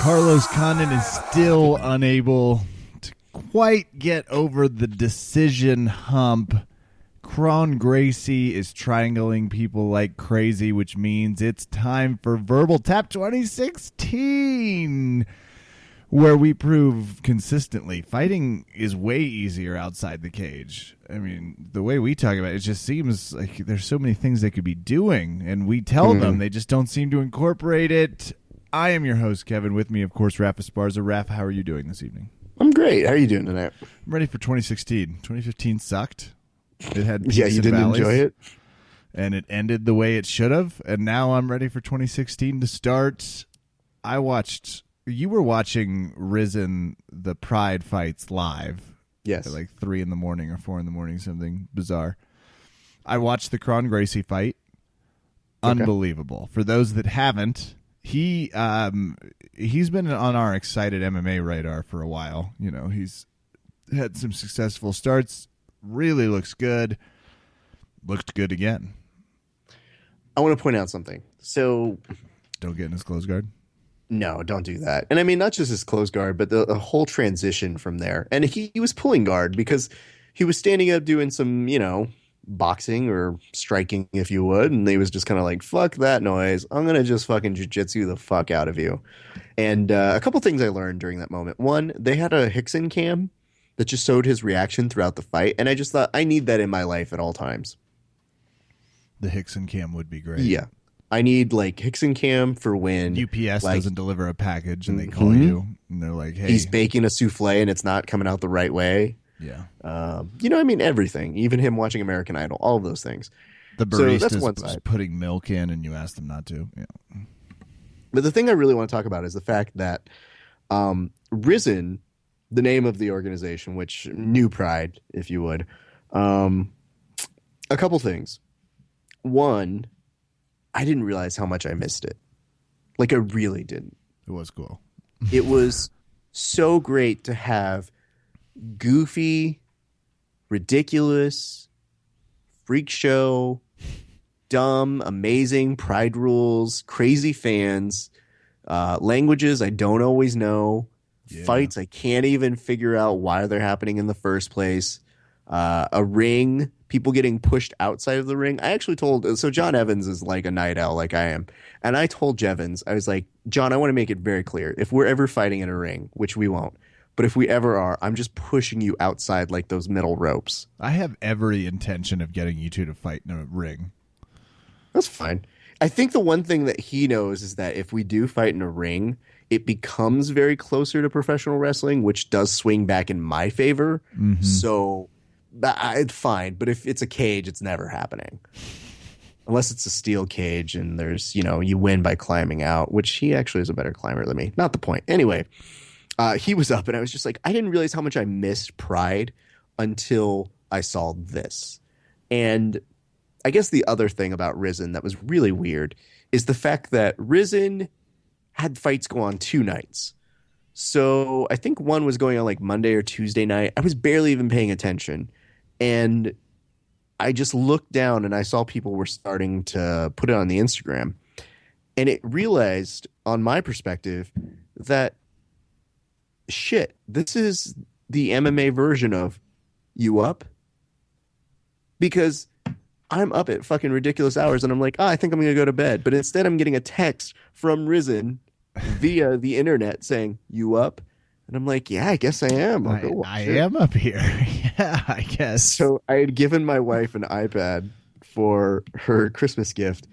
Carlos Condon is still unable to quite get over the decision hump. Kron Gracie is triangling people like crazy, which means it's time for Verbal Tap 2016, where we prove consistently fighting is way easier outside the cage. I mean, the way we talk about it, it just seems like there's so many things they could be doing, and we tell them, they just don't seem to incorporate it. I am your host, Kevin. With me, of course, Raph Esparza. Raph, how are you doing this evening? I'm great. How are you doing tonight? I'm ready for 2016. 2015 sucked. It had peaks you didn't and valleys, enjoy it? and it ended the way it should have, and now I'm ready for 2016 to start. You were watching Risen, the Pride fights live. Yes. At like 3 in the morning or 4 in the morning, something bizarre. I watched the Kron Gracie fight. Unbelievable. For those that haven't, he's been on our excited MMA radar for a while. You know, he's had some successful starts. Really looks good. Looked good again. I want to point out something. So, don't get in his close guard. No, don't do that. And I mean, not just his close guard, but the whole transition from there. And he was pulling guard because he was standing up doing some, boxing or striking, if you would. And he was just kind of like, fuck that noise. I'm going to just fucking jiu-jitsu the fuck out of you. And a couple things I learned during that moment. One, they had a Hickson cam that just showed his reaction throughout the fight. And I just thought, I need that in my life at all times. The Hickson cam would be great. Yeah. I need like Hickson cam for when UPS doesn't deliver a package and they call you and they're like, hey, he's baking a souffle and it's not coming out the right way. Yeah. Everything, even him watching American Idol, all of those things. The barista that's one side. Putting milk in and you ask them not to. Yeah. But the thing I really want to talk about is the fact that Risen, the name of the organization, which New Pride, if you would, a couple things. One, I didn't realize how much I missed it. Like, I really didn't. It was cool. It was so great to have goofy, ridiculous, freak show, dumb, amazing Pride rules, crazy fans, languages I don't always know, fights I can't even figure out why they're happening in the first place, a ring, people getting pushed outside of the ring. I actually so John Evans is like a night owl like I am. And I told Jevons, I was like, John, I want to make it very clear. If we're ever fighting in a ring, which we won't, but if we ever are, I'm just pushing you outside like those middle ropes. I have every intention of getting you two to fight in a ring. That's fine. I think the one thing that he knows is that if we do fight in a ring, it becomes very closer to professional wrestling, which does swing back in my favor. Mm-hmm. So it's fine. But if it's a cage, it's never happening. Unless it's a steel cage and there's, you win by climbing out, which he actually is a better climber than me. Not the point. Anyway. He was up, and I was just like, I didn't realize how much I missed Pride until I saw this. And I guess the other thing about Risen that was really weird is the fact that Risen had fights go on 2 nights. So I think one was going on like Monday or Tuesday night. I was barely even paying attention. And I just looked down, and I saw people were starting to put it on the Instagram. And it realized, on my perspective, that shit, this is the MMA version of You Up? Because I'm up at fucking ridiculous hours and I'm like, I think I'm going to go to bed. But instead I'm getting a text from Risen via the internet saying, You up? And I'm like, yeah, I guess I am. I'll go watch it. Am up here. Yeah, I guess. So I had given my wife an iPad for her Christmas gift.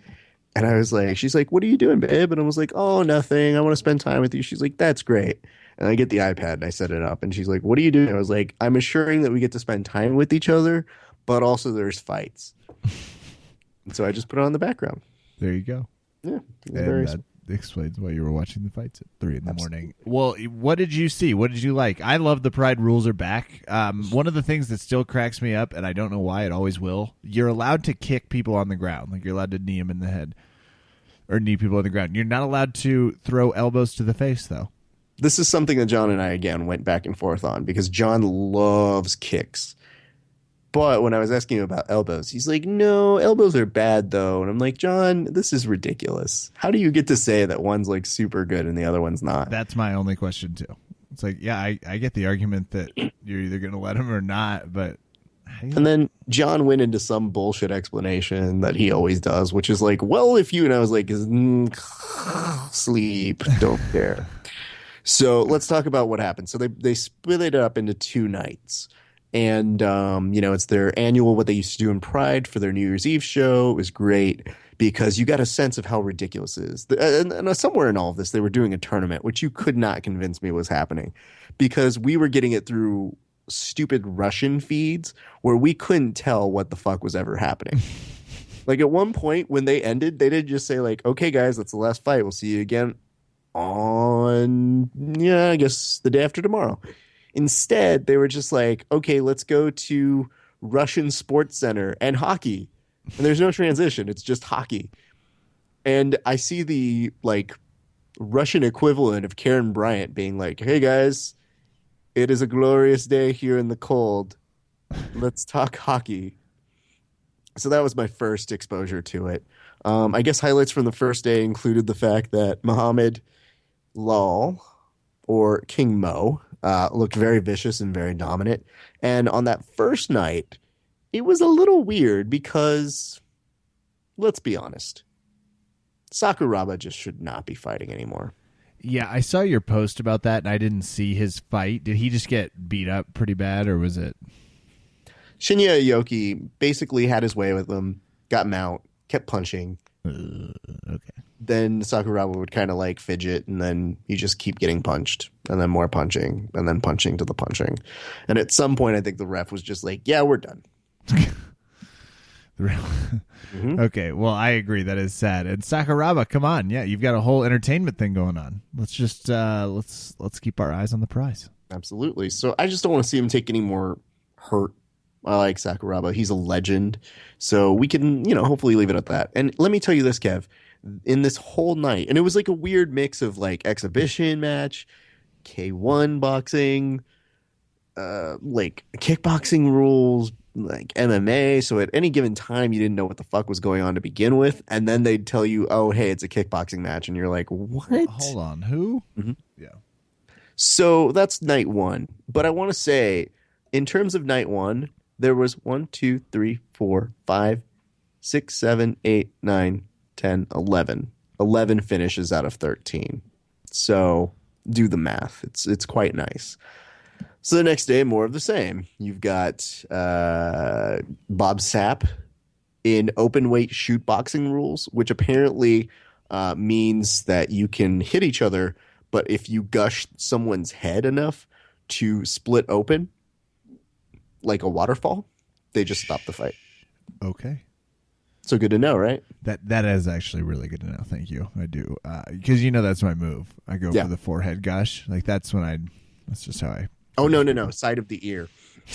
And I was like, she's like, what are you doing, babe? And I was like, oh, nothing. I want to spend time with you. She's like, that's great. And I get the iPad and I set it up. And she's like, what are you doing? I was like, I'm assuring that we get to spend time with each other, but also there's fights. And so I just put it on the background. There you go. Yeah. And that explains why you were watching the fights at 3 in the morning. Well, what did you see? What did you like? I love the Pride rules are back. One of the things that still cracks me up, and I don't know why, it always will, you're allowed to kick people on the ground. Like, you're allowed to knee them in the head or knee people on the ground. You're not allowed to throw elbows to the face, though. This is something that John and I, again, went back and forth on because John loves kicks. But when I was asking him about elbows, he's like, no, elbows are bad though. And I'm like, John, this is ridiculous. How do you get to say that one's like super good and the other one's not? That's my only question too. It's like, yeah, I get the argument that you're either going to let him or not, but. And then John went into some bullshit explanation that he always does, which is like, well, if you, and I was like, sleep, don't care. So let's talk about what happened. So they split it up into 2 nights. And, it's their annual, what they used to do in Pride for their New Year's Eve show. It was great because you got a sense of how ridiculous it is. And somewhere in all of this, they were doing a tournament, which you could not convince me was happening because we were getting it through stupid Russian feeds where we couldn't tell what the fuck was ever happening. Like at one point when they ended, they didn't just say like, okay, guys, that's the last fight. We'll see you again on, I guess the day after tomorrow. Instead, they were just like, okay, let's go to Russian Sports Center and hockey. And there's no transition. It's just hockey. And I see the like Russian equivalent of Karen Bryant being like, hey guys, it is a glorious day here in the cold. Let's talk hockey. So that was my first exposure to it. I guess highlights from the first day included the fact that Muhammad Lal, or King Mo, looked very vicious and very dominant. And on that first night, it was a little weird because, let's be honest, Sakuraba just should not be fighting anymore. Yeah, I saw your post about that, and I didn't see his fight. Did he just get beat up pretty bad, or was it? Shinya Aoki basically had his way with him, got him out, kept punching. Okay. Then Sakuraba would kind of like fidget, and then you just keep getting punched, and then more punching, and then punching to the punching. And at some point, I think the ref was just like, yeah, we're done. Okay, well, I agree. That is sad. And Sakuraba, come on, yeah, you've got a whole entertainment thing going on. Let's just let's keep our eyes on the prize. Absolutely. So I just don't want to see him take any more hurt. I like Sakuraba. He's a legend. So we can, hopefully leave it at that. And let me tell you this, Kev, in this whole night, and it was like a weird mix of like exhibition match, K1 boxing, like kickboxing rules, like MMA. So at any given time, you didn't know what the fuck was going on to begin with. And then they'd tell you, oh, hey, it's a kickboxing match. And you're like, what? Hold on. Who? Mm-hmm. Yeah. So that's night 1. But I want to say, in terms of night 1, there was 1, 2, 3, 4, 5, 6, 7, 8, 9, 10, 11. 11 finishes out of 13. So do the math. It's quite nice. So the next day, more of the same. You've got Bob Sapp in open weight shoot boxing rules, which apparently means that you can hit each other, but if you gush someone's head enough to split open, like a waterfall, they just stop the fight. Okay. So good to know, right? That is actually really good to know. Thank you. I do. Because that's my move. I go for the forehead gush. Like that's just how I. Oh, no. Side of the ear.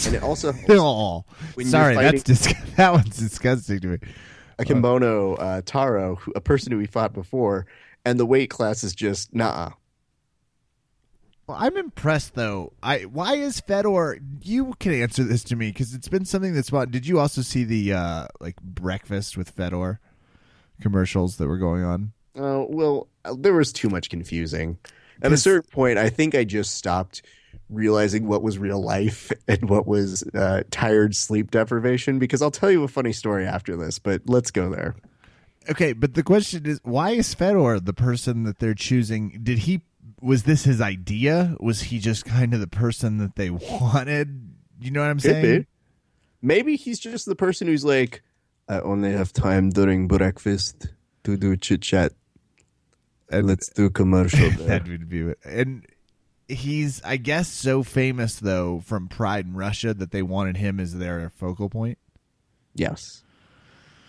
And it also. Sorry, that one's disgusting to me. Akimbono Taro, a person who we fought before, and the weight class is just nah. Well, I'm impressed though. Why is Fedor? You can answer this to me because it's been something that's. Did you also see the like breakfast with Fedor commercials that were going on? Well, there was too much confusing. At a certain point, I think I just stopped realizing what was real life and what was tired sleep deprivation, because I'll tell you a funny story after this, but let's go there. Okay, but the question is, why is Fedor the person that they're choosing? Was this his idea? Was he just kind of the person that they wanted? You know what I'm saying? Maybe he's just the person who's like, I only have time during breakfast to do chit chat. And let's do commercial. That would be it. And he's, I guess, so famous though from Pride in Russia that they wanted him as their focal point. Yes.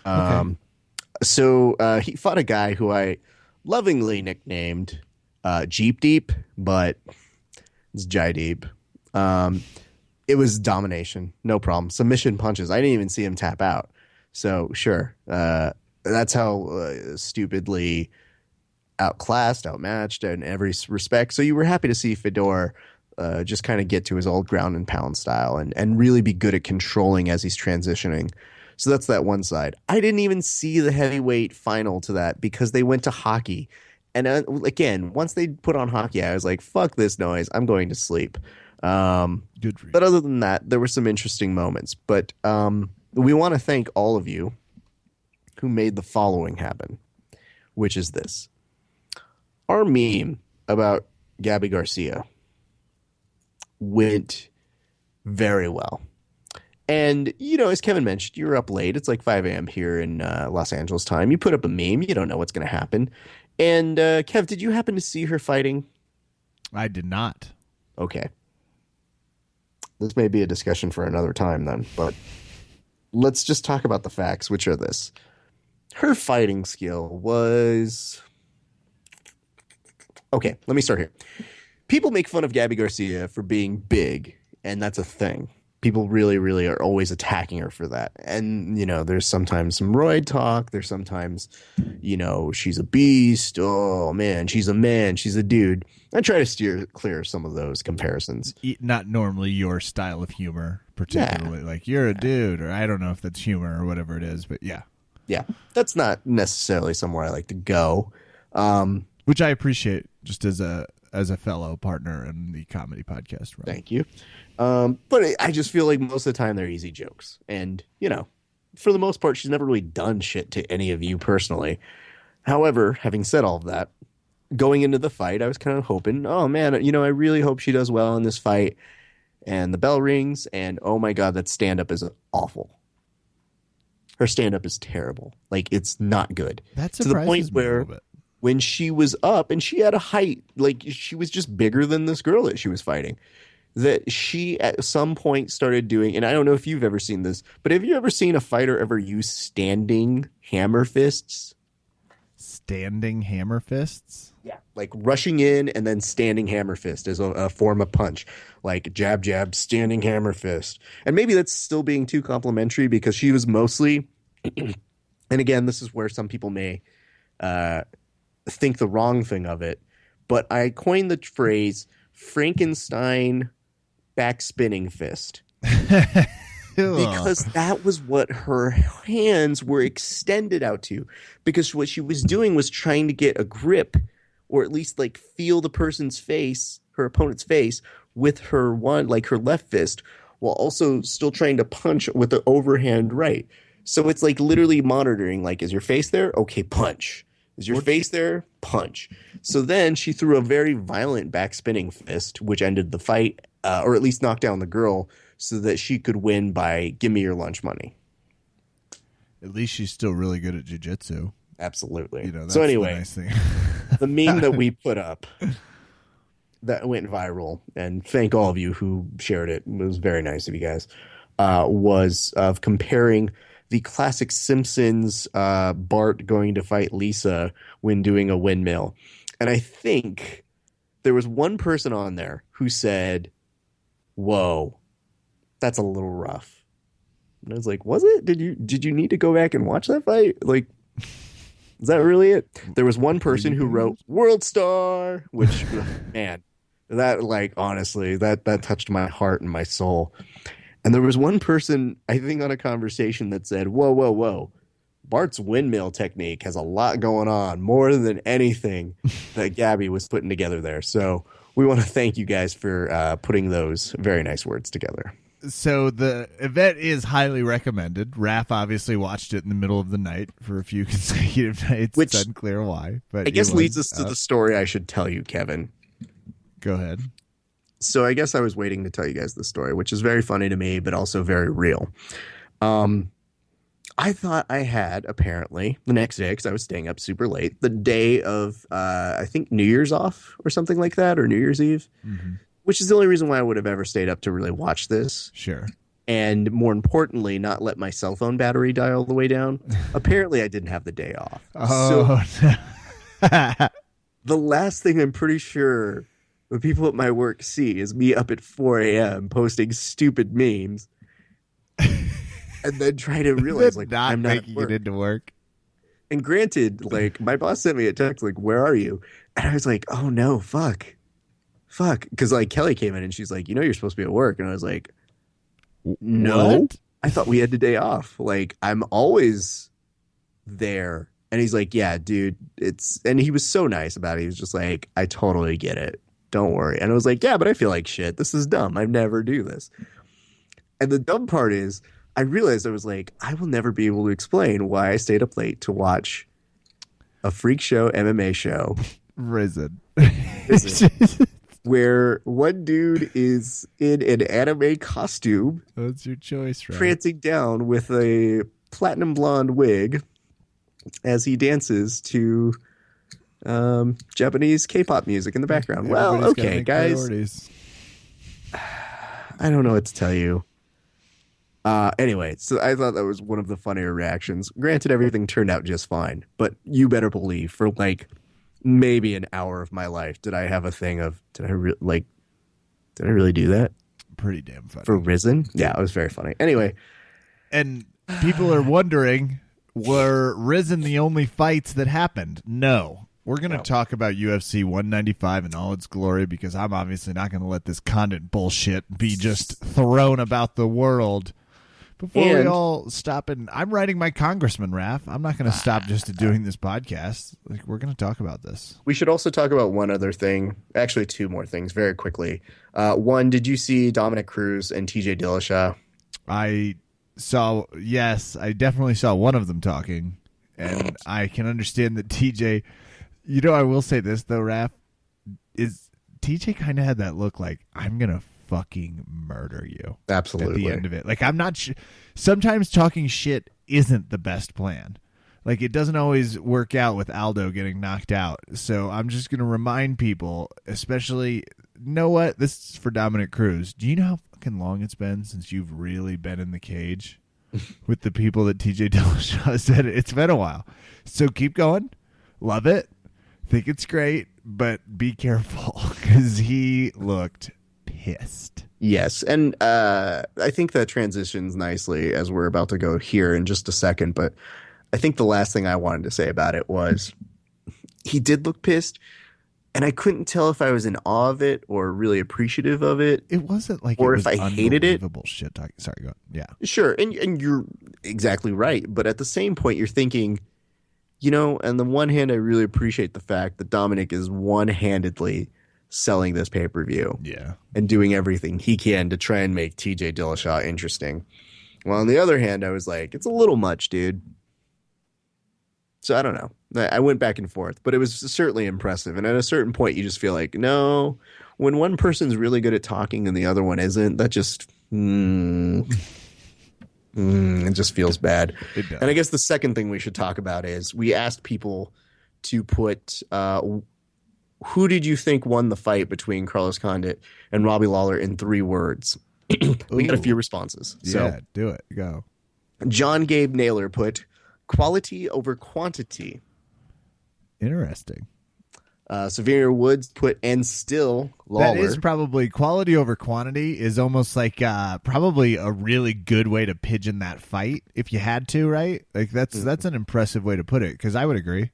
Okay. So he fought a guy who I lovingly nicknamed Jeep Deep, but it's Jai Deep. It was domination, no problem. Submission punches. I didn't even see him tap out. So sure, that's how stupidly outclassed, outmatched in every respect. So you were happy to see Fedor just kind of get to his old ground and pound style and really be good at controlling as he's transitioning. So that's that one side. I didn't even see the heavyweight final to that because they went to hockey. And again, once they put on hockey, I was like, fuck this noise. I'm going to sleep. Good for you. But other than that, there were some interesting moments. But we want to thank all of you who made the following happen, which is this. Our meme about Gabby Garcia went very well. And, as Kevin mentioned, you were up late. It's like 5 a.m. here in Los Angeles time. You put up a meme. You don't know what's going to happen. And, Kev, did you happen to see her fighting? I did not. Okay. This may be a discussion for another time then, but let's just talk about the facts, which are this. Her fighting skill was... Okay, let me start here. People make fun of Gabby Garcia for being big, and that's a thing. People really, really are always attacking her for that. And, there's sometimes some roid talk. There's sometimes, she's a beast. Oh, man, she's a man. She's a dude. I try to steer clear of some of those comparisons. Not normally your style of humor, particularly. Yeah. Like, you're a dude, or I don't know if that's humor or whatever it is, but yeah. Yeah, that's not necessarily somewhere I like to go. Which I appreciate just as a fellow partner in the comedy podcast. Right? Thank you. But I just feel like most of the time they're easy jokes. And, for the most part, she's never really done shit to any of you personally. However, having said all of that, going into the fight, I was kind of hoping, oh, man, I really hope she does well in this fight. And the bell rings, and oh, my God, that stand-up is awful. Her stand-up is terrible. Like, it's not good. That to the point me where a little bit. When she was up, and she had a height, like, she was just bigger than this girl that she was fighting, that she at some point started doing, and I don't know if you've ever seen this, but have you ever seen a fighter ever use standing hammer fists? Standing hammer fists? Yeah. Like rushing in and then standing hammer fist as a form of punch. Like jab, jab, standing hammer fist. And maybe that's still being too complimentary because she was mostly, and again, this is where some people may think the wrong thing of it, but I coined the phrase Frankenstein back spinning fist. Because that was what her hands were extended out to. Because what she was doing was trying to get a grip, or at least like feel the person's face, her opponent's face, with her her left fist, while also still trying to punch with the overhand right. So it's like literally monitoring, like, is your face there? Okay, punch. Is your face there? Punch. So then she threw a very violent back spinning fist, which ended the fight, or at least knocked down the girl, so that she could win by give me your lunch money. At least she's still really good at jiu-jitsu. Absolutely. That's so anyway, the nice thing. The meme that we put up that went viral, and thank all of you who shared it. It was very nice of you guys. Was of comparing the classic Simpsons Bart going to fight Lisa when doing a windmill. And I think there was one person on there who said, whoa, that's a little rough. And I was like, was it? Did you need to go back and watch that fight? Like, is that really it? There was one person who wrote World Star, which, man, that, like, honestly, that touched my heart and my soul. And there was one person, I think, on a conversation that said, whoa, whoa, whoa, Bart's windmill technique has a lot going on, more than anything that Gabby was putting together there. So we want to thank you guys for putting those very nice words together. So the event is highly recommended. Raph obviously watched it in the middle of the night for a few consecutive nights. Which, it's unclear why. But I guess leads us to the story I should tell you, Kevin. Go ahead. So I guess I was waiting to tell you guys the story, which is very funny to me, but also very real. I thought I had, apparently, the next day, because I was staying up super late, the day of, I think, New Year's off or something like that, or New Year's Eve, which is the only reason why I would have ever stayed up to really watch this. Sure. And more importantly, not let my cell phone battery die all the way down. Apparently, I didn't have the day off. Oh, so the last thing I'm pretty sure the people at my work see is me up at 4 a.m. posting stupid memes. And then try to realize, like, I'm not making it into work. And granted, like, my boss sent me a text, like, where are you? And I was like, oh, no, fuck. fuck. Because like Kelly came in and she's like, you're supposed to be at work. And I was like, no, What? I thought we had the day off. Like, I'm always there. And he's like, yeah, dude, and he was so nice about it. He was just like, I totally get it. Don't worry. And I was like, yeah, but I feel like shit. This is dumb. I never do this. And the dumb part is, I realized I was like, I will never be able to explain why I stayed up late to watch a freak show MMA show. Risen. Where one dude is in an anime costume. That's your choice, right? Prancing down with a platinum blonde wig as he dances to Japanese K-pop music in the background. Well, okay, guys. Priorities. I don't know what to tell you. Anyway, so I thought that was one of the funnier reactions. Granted, everything turned out just fine, but you better believe for like maybe an hour of my life did I have a thing of did I really do that? Pretty damn funny. For Risen? Yeah, it was very funny. Anyway. And people are wondering, were Risen the only fights that happened? No. We're going to talk about UFC 195 in all its glory because I'm obviously not going to let this condit bullshit be just thrown about the world. Before we all stop, and I'm writing my congressman, Raph. I'm not going to stop just to doing this podcast. Like, we're going to talk about this. We should also talk about one other thing. Actually, two more things very quickly. One, did you see Dominic Cruz and TJ Dillashaw? I definitely saw one of them talking, and I can understand that TJ. I will say this though, Raph, is TJ kind of had that look like I'm gonna fucking murder you. Absolutely. At the end of it, like I'm not. Sometimes talking shit isn't the best plan. Like it doesn't always work out with Aldo getting knocked out. So I'm just gonna remind people, especially, know what? This is for Dominic Cruz. Do you know how fucking long it's been since you've really been in the cage with the people that TJ Dillashaw said? It's been a while. So keep going. Love it. Think it's great, but be careful because he looked pissed. Yes, and I think that transitions nicely as we're about to go here in just a second, but I think the last thing I wanted to say about it was he did look pissed, and I couldn't tell if I was in awe of it or really appreciative of it. It wasn't like or it was if I hated it. Shit talking. Sorry, go on. Yeah. Sure, and you're exactly right, but at the same point you're thinking, on the one hand, I really appreciate the fact that Dominic is one-handedly selling this pay-per-view. Yeah. And doing everything he can to try and make TJ Dillashaw interesting. Well, on the other hand, I was like, it's a little much, dude. So I don't know. I went back and forth, but it was certainly impressive. And at a certain point, you just feel like, no, when one person's really good at talking and the other one isn't, that just... it just feels bad. It does. And I guess the second thing we should talk about is we asked people to put who did you think won the fight between Carlos Condit and Robbie Lawler in 3 words. We got a few responses. Yeah, do it. Go. John Gabe Naylor put quality over quantity. Interesting. Severe Woods put and still Lawler. That is probably quality over quantity is almost like probably a really good way to pigeon that fight if you had to, right? Like that's an impressive way to put it because I would agree.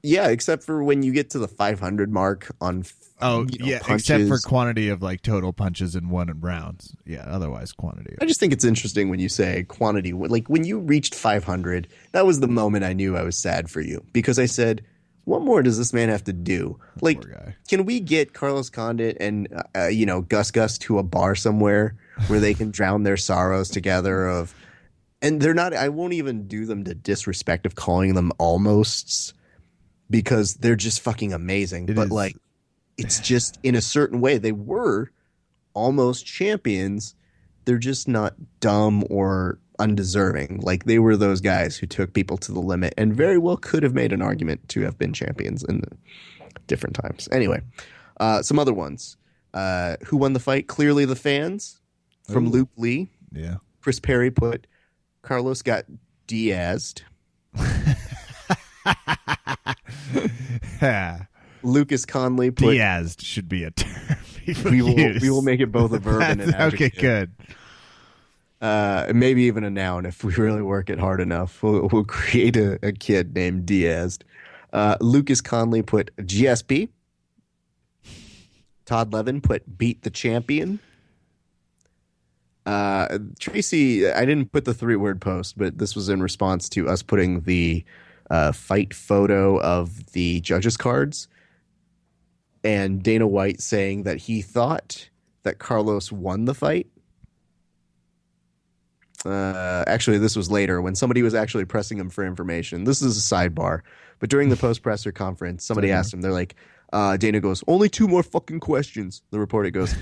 Yeah, except for when you get to the 500 mark on punches. Except for quantity of like total punches in 1 rounds. Yeah, otherwise quantity. I just think it's interesting when you say quantity. Like when you reached 500, that was the moment I knew I was sad for you because I said, what more does this man have to do? Like, can we get Carlos Condit and Gus to a bar somewhere where they can drown their sorrows together? And they're not. I won't even do them the disrespect of calling them almosts because they're just fucking amazing. Like, it's just in a certain way they were almost champions. They're just not dumb or undeserving. Like they were those guys who took people to the limit and very well could have made an argument to have been champions in different times. Anyway, some other ones. Who won the fight? Clearly the fans from Luke Lee. Yeah. Chris Perry put Carlos got Diaz'd. Lucas Conley put Diaz'd should be a term. We will make it both a verb and an adjective. Okay, good. Maybe even a noun if we really work it hard enough. We'll create a kid named Diaz. Lucas Conley put GSP. Todd Levin put beat the champion. Tracy, I didn't put the 3-word post, but this was in response to us putting the fight photo of the judges' cards and Dana White saying that he thought that Carlos won the fight. Actually, this was later when somebody was actually pressing him for information. This is a sidebar. But during the post-presser conference, somebody asked him, they're like, Dana goes, only 2 more fucking questions. The reporter goes,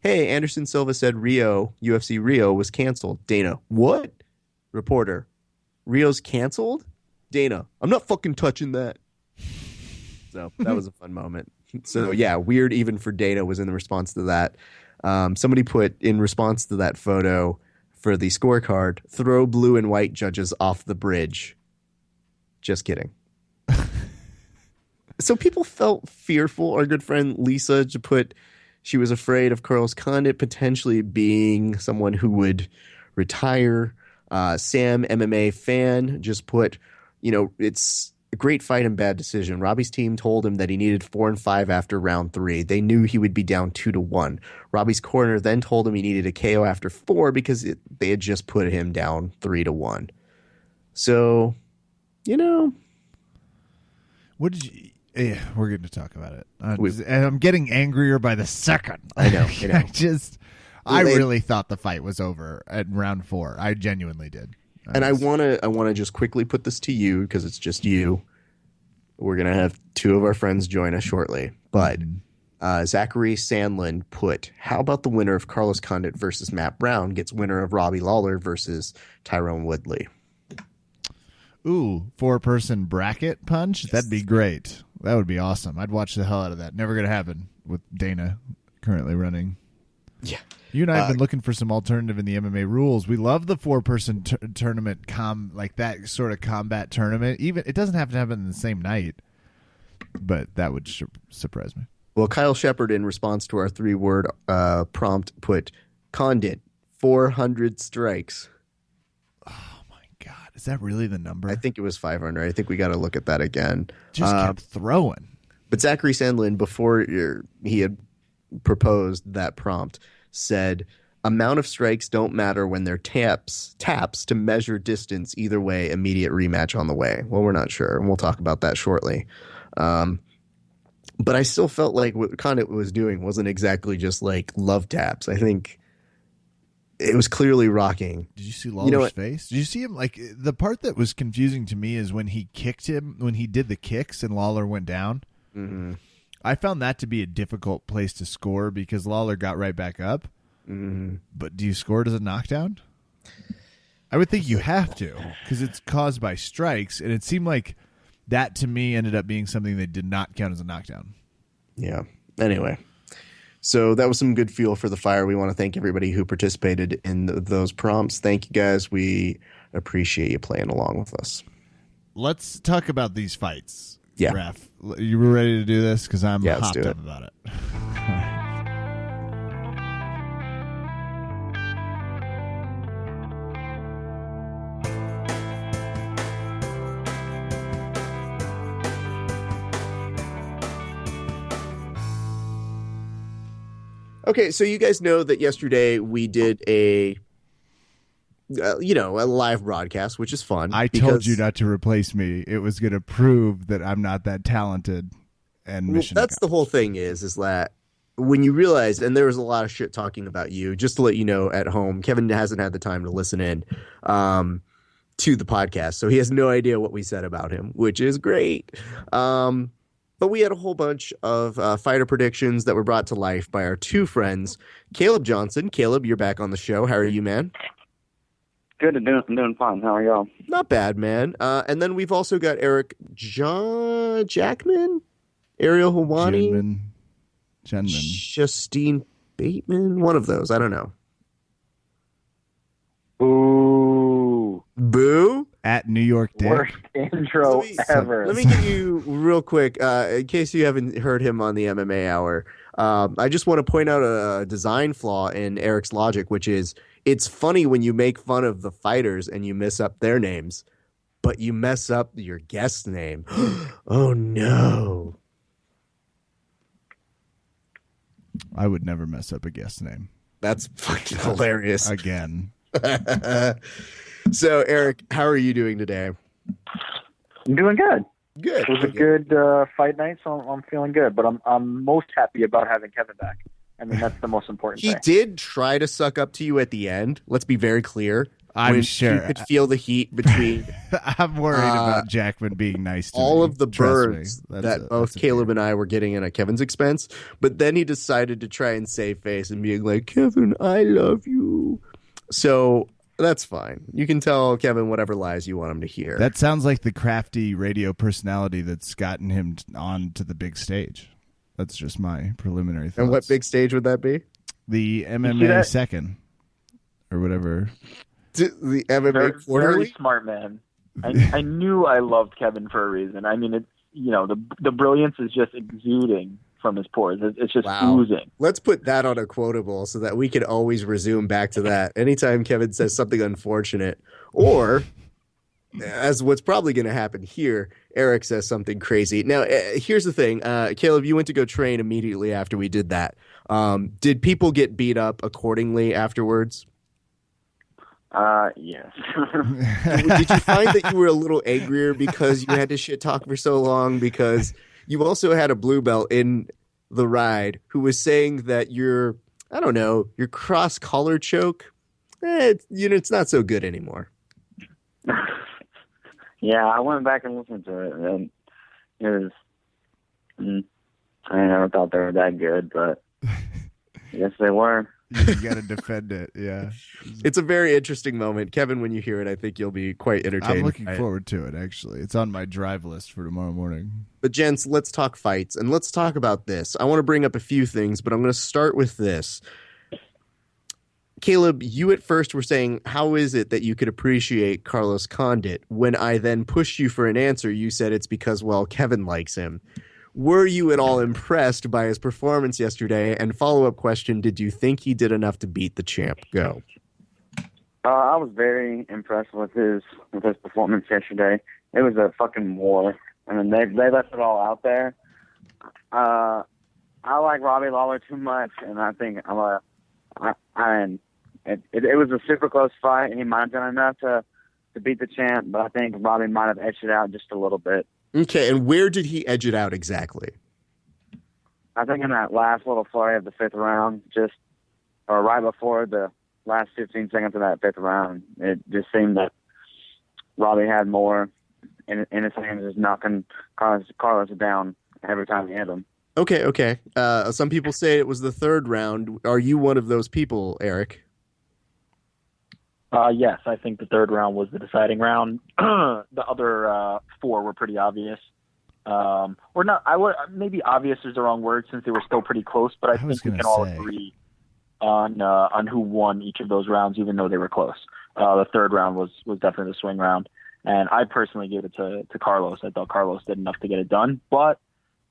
hey, Anderson Silva said UFC Rio was canceled. Dana, what? Reporter, Rio's canceled? Dana, I'm not fucking touching that. So that was a fun moment. So yeah, weird even for Dana was in the response to that. Somebody put in response to that photo for the scorecard, throw blue and white judges off the bridge. Just kidding. So people felt fearful. Our good friend Lisa she was afraid of Carlos Condit potentially being someone who would retire. Sam, MMA fan, just put, it's a great fight and bad decision. Robbie's team told him that he needed 4 and 5 after round 3. They knew he would be down 2-1. Robbie's corner then told him he needed a KO after 4 because they had just put him down 3-1. So, What did you... Yeah, we're going to talk about it. And I'm getting angrier by the second. I know. I really thought the fight was over at round 4. I genuinely did. I want to just quickly put this to you because it's just you. We're going to have 2 of our friends join us shortly. But Zachary Sandlin put, how about the winner of Carlos Condit versus Matt Brown gets winner of Robbie Lawler versus Tyrone Woodley? Ooh, 4-person bracket punch? That'd be great. That would be awesome. I'd watch the hell out of that. Never going to happen with Dana currently running. Yeah. You and I have been looking for some alternative in the MMA rules. We love the 4-person tournament, like that sort of combat tournament. Even it doesn't have to happen in the same night, but that would surprise me. Well, Kyle Shepard, in response to our 3-word prompt, put Condit 400 strikes. Oh my God, is that really the number? I think it was 500. I think we got to look at that again. Just kept throwing. But Zachary Sandlin, before he had proposed that prompt, said amount of strikes don't matter when they're taps to measure distance. Either way, immediate rematch on the way. Well, we're not sure, and we'll talk about that shortly. But I still felt like what Condit was doing wasn't exactly just like love taps. I think it was clearly rocking. Did you see Lawler's face? Did you see him? Like, the part that was confusing to me is when he kicked him, when he did the kicks and Lawler went down. Mm-hmm. I found that to be a difficult place to score because Lawler got right back up. Mm-hmm. But do you score it as a knockdown? I would think you have to because it's caused by strikes, and it seemed like that to me ended up being something that did not count as a knockdown. Yeah. Anyway, so that was some good fuel for the fire. We want to thank everybody who participated in those prompts. Thank you, guys. We appreciate you playing along with us. Let's talk about these fights. Yeah. Raph, you were ready to do this? Because I'm hopped up about it. Okay, so you guys know that yesterday we did a live broadcast, which is fun. I told you not to replace me. It was going to prove that I'm not that talented. And that's the whole thing is that when you realize, and there was a lot of shit talking about you, just to let you know at home, Kevin hasn't had the time to listen in to the podcast, so he has no idea what we said about him, which is great. But we had a whole bunch of fighter predictions that were brought to life by our 2 friends, Caleb Johnson. Caleb, you're back on the show. How are you, man? Good. I'm doing fine. How are y'all? Not bad, man. And then we've also got Eric Jackman, Ariel Hawani, Justine Bateman. One of those. I don't know. Boo. At New York Dick. Worst intro ever. Let me give you real quick, in case you haven't heard him on the MMA Hour. I just want to point out a design flaw in Eric's logic, which is it's funny when you make fun of the fighters and you mess up their names, but you mess up your guest's name. Oh, no. I would never mess up a guest name. That's fucking hilarious. Again. So, Eric, how are you doing today? I'm doing good. Good. It was a good fight night, so I'm feeling good. But I'm most happy about having Kevin back. I mean, that's the most important He thing. did try to suck up to you at the end. Let's be very clear. I'm sure. You could feel the heat between I'm worried about Jackman being nice to all me. of the Trust birds me. that both Caleb and I were getting in at Kevin's expense. But then he decided to try and save face and being like, Kevin, I love you. So that's fine. You can tell Kevin whatever lies you want him to hear. That sounds like the crafty radio personality that's gotten him on to the big stage. That's just my preliminary thoughts. And what big stage would that be? The MMA second or whatever. The MMA Very, quarterly? very smart man. I knew I loved Kevin for a reason. I mean, it's the brilliance is just exuding from his pores. It's just oozing. Let's put that on a quotable so that we can always resume back to that anytime Kevin says something unfortunate, or as what's probably going to happen here, Eric says something crazy. Now, here's the thing. Caleb, you went to go train immediately after we did that. Did people get beat up accordingly afterwards? Yes. Did you find that you were a little angrier because you had to shit talk for so long? Because you also had a blue belt in the ride who was saying that your cross collar choke, it's not so good anymore. Yeah, I went back and listened to it, and it was. I never thought they were that good, but yes, they were. You got to defend it, yeah. It's a very interesting moment. Kevin, when you hear it, I think you'll be quite entertained. I'm looking forward to it, actually. It's on my drive list for tomorrow morning. But, gents, let's talk fights, and let's talk about this. I want to bring up a few things, but I'm going to start with this. Caleb, you at first were saying, how is it that you could appreciate Carlos Condit? When I then pushed you for an answer, you said it's because, well, Kevin likes him. Were you at all impressed by his performance yesterday? And follow-up question, did you think he did enough to beat the champ? Go. I was very impressed with his performance yesterday. It was a fucking war. I mean, they left it all out there. I like Robbie Lawler too much, and I think it was a super close fight. He might have done enough to beat the champ, but I think Robbie might have edged it out just a little bit. Okay, and where did he edge it out exactly? I think in that last little flurry of the fifth round, or right before the last 15 seconds of that fifth round, it just seemed that Robbie had more in his hands, just knocking Carlos down every time he hit him. Okay. Some people say it was the third round. Are you one of those people, Eric? Yes, I think the third round was the deciding round. The other four were pretty obvious. Or not, maybe obvious is the wrong word since they were still pretty close, but I think we can all agree on who won each of those rounds, even though they were close. The third round was definitely the swing round. And I personally gave it to Carlos. I thought Carlos did enough to get it done. But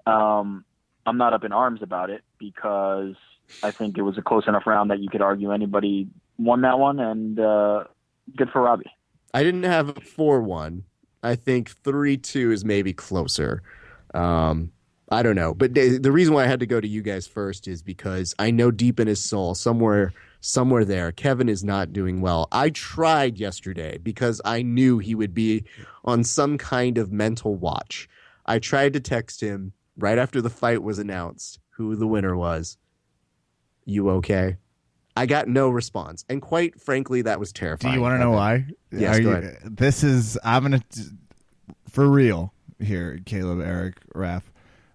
I'm not up in arms about it because I think it was a close enough round that you could argue anybody won that one, and good for Robbie. I didn't have a 4-1. I think 3-2 is maybe closer. I don't know. But the reason why I had to go to you guys first is because I know deep in his soul, somewhere there, Kevin is not doing well. I tried yesterday because I knew he would be on some kind of mental watch. I tried to text him right after the fight was announced who the winner was. You okay? I got no response. And quite frankly, that was terrifying. Do you want to know why? Yes, go ahead. I'm going to, for real here, Caleb, Eric, Raph,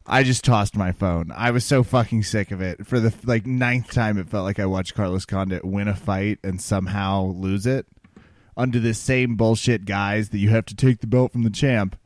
I just tossed my phone. I was so fucking sick of it. For the ninth time, it felt like I watched Carlos Condit win a fight and somehow lose it under this same bullshit guise that you have to take the belt from the champ.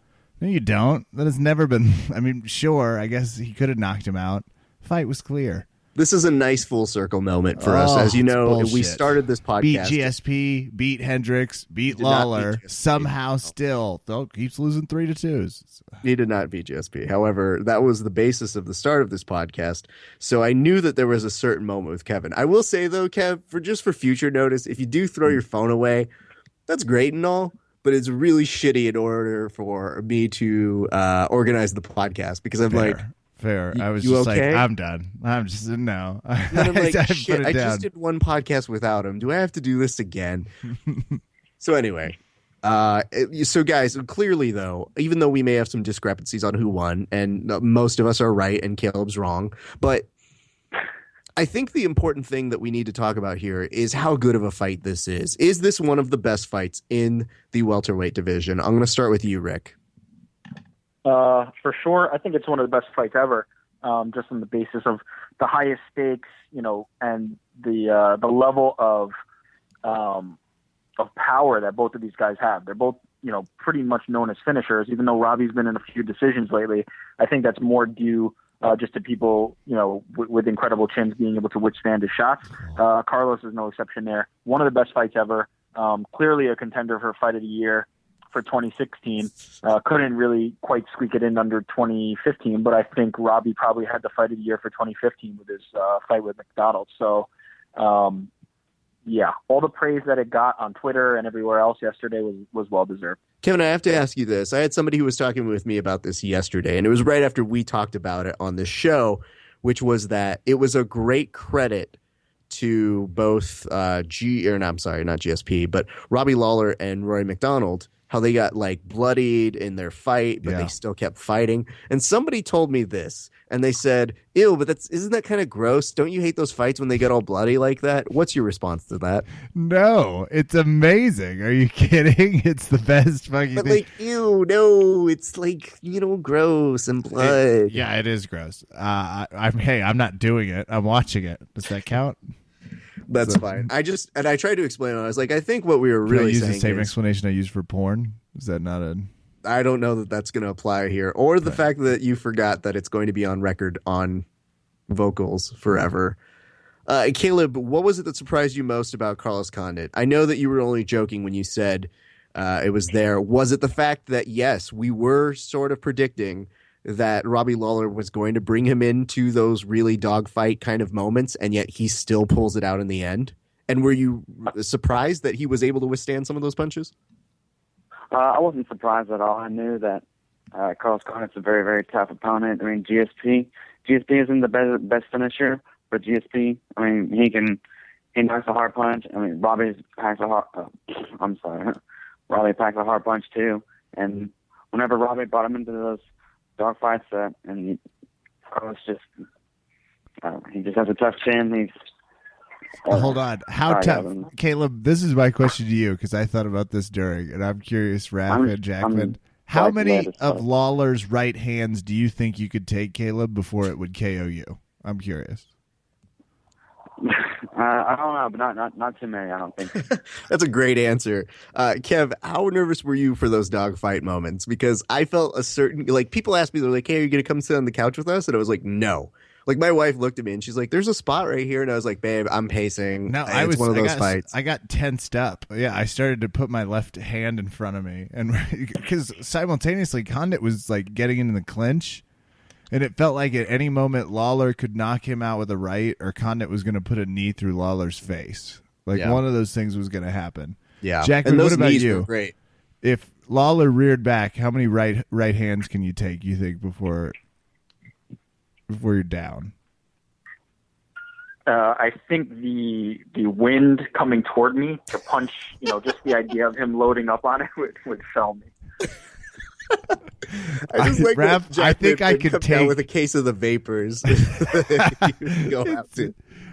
No, you don't. That has never been. I mean, sure, I guess he could have knocked him out. Fight was clear. This is a nice full circle moment for us. As you know, we started this podcast. Beat GSP, beat Hendricks, beat Lawler. Somehow still keeps losing 3-2s. He did not beat GSP. However, that was the basis of the start of this podcast. So I knew that there was a certain moment with Kevin. I will say, though, Kev, for future notice, if you do throw your phone away, that's great and all. But it's really shitty in order for me to organize the podcast because I'm fair. I was you just okay? like, I'm done. I'm just no. And I'm like, I shit, put it I down. just did one podcast without him. Do I have to do this again? So anyway, so guys, clearly though, even though we may have some discrepancies on who won, and most of us are right and Caleb's wrong, but I think the important thing that we need to talk about here is how good of a fight this is. Is this one of the best fights in the welterweight division? I'm going to start with you, Rick. For sure, I think it's one of the best fights ever, just on the basis of the highest stakes, and the level of power that both of these guys have. They're both, pretty much known as finishers, even though Robbie's been in a few decisions lately. I think that's more due just to people, with incredible chins being able to withstand his shots. Carlos is no exception there. One of the best fights ever. Clearly a contender for Fight of the Year for 2016. Couldn't really quite squeak it in under 2015, but I think Robbie probably had the Fight of the Year for 2015 with his fight with McDonald. So, yeah, all the praise that it got on Twitter and everywhere else yesterday was well-deserved. Kevin, I have to ask you this. I had somebody who was talking with me about this yesterday, and it was right after we talked about it on this show, which was that it was a great credit to both not GSP, but Robbie Lawler and Rory McDonald, how they got bloodied in their fight, but they still kept fighting. And somebody told me this, and they said, ew, but isn't that kind of gross? Don't you hate those fights when they get all bloody like that? What's your response to that? No, it's amazing. Are you kidding? It's the best fucking thing. Ew, no, it's gross and blood. It is gross. I'm not doing it. I'm watching it. Does that count? That's fine. I tried to explain it. I was like, I think what we were really saying use the same explanation I use for porn. Is that not a... I don't know that that's going to apply here, or the fact that you forgot that it's going to be on record on vocals forever. Caleb, what was it that surprised you most about Carlos Condit? I know that you were only joking when you said it was there. Was it the fact that, yes, we were sort of predicting that Robbie Lawler was going to bring him into those really dogfight kind of moments, and yet he still pulls it out in the end? And were you surprised that he was able to withstand some of those punches? I wasn't surprised at all. I knew that Carlos Condit's a very, very tough opponent. I mean, GSP isn't the best finisher, but GSP, I mean, he knocks a hard punch. I mean, Robbie packs a hard punch too. And whenever Robbie brought him into those dogfights, and Carlos he just has a tough chin. Hold on. How tough? Caleb, this is my question to you, because I thought about this during, and I'm curious, Raph and Jackman. How many of Lawler's right hands do you think you could take, Caleb, before it would KO you? I'm curious. I don't know, but not too many, I don't think. That's a great answer. Kev, how nervous were you for those dogfight moments? Because I felt a certain, people asked me, they're like, hey, are you going to come sit on the couch with us? And I was like, no. My wife looked at me and she's like, there's a spot right here. And I was like, babe, I'm pacing. No, it's one of those fights. I got tensed up. Yeah, I started to put my left hand in front of me. And because simultaneously, Condit was getting into the clinch. And it felt like at any moment, Lawler could knock him out with a right, or Condit was going to put a knee through Lawler's face. One of those things was going to happen. Yeah. Jackman, what about you? Were great. If Lawler reared back, how many right hands can you take, you think, before you're down? I think the wind coming toward me to punch, just the idea of him loading up on it would fell me. I just like Raph, I think I could take down with a case of the vapors.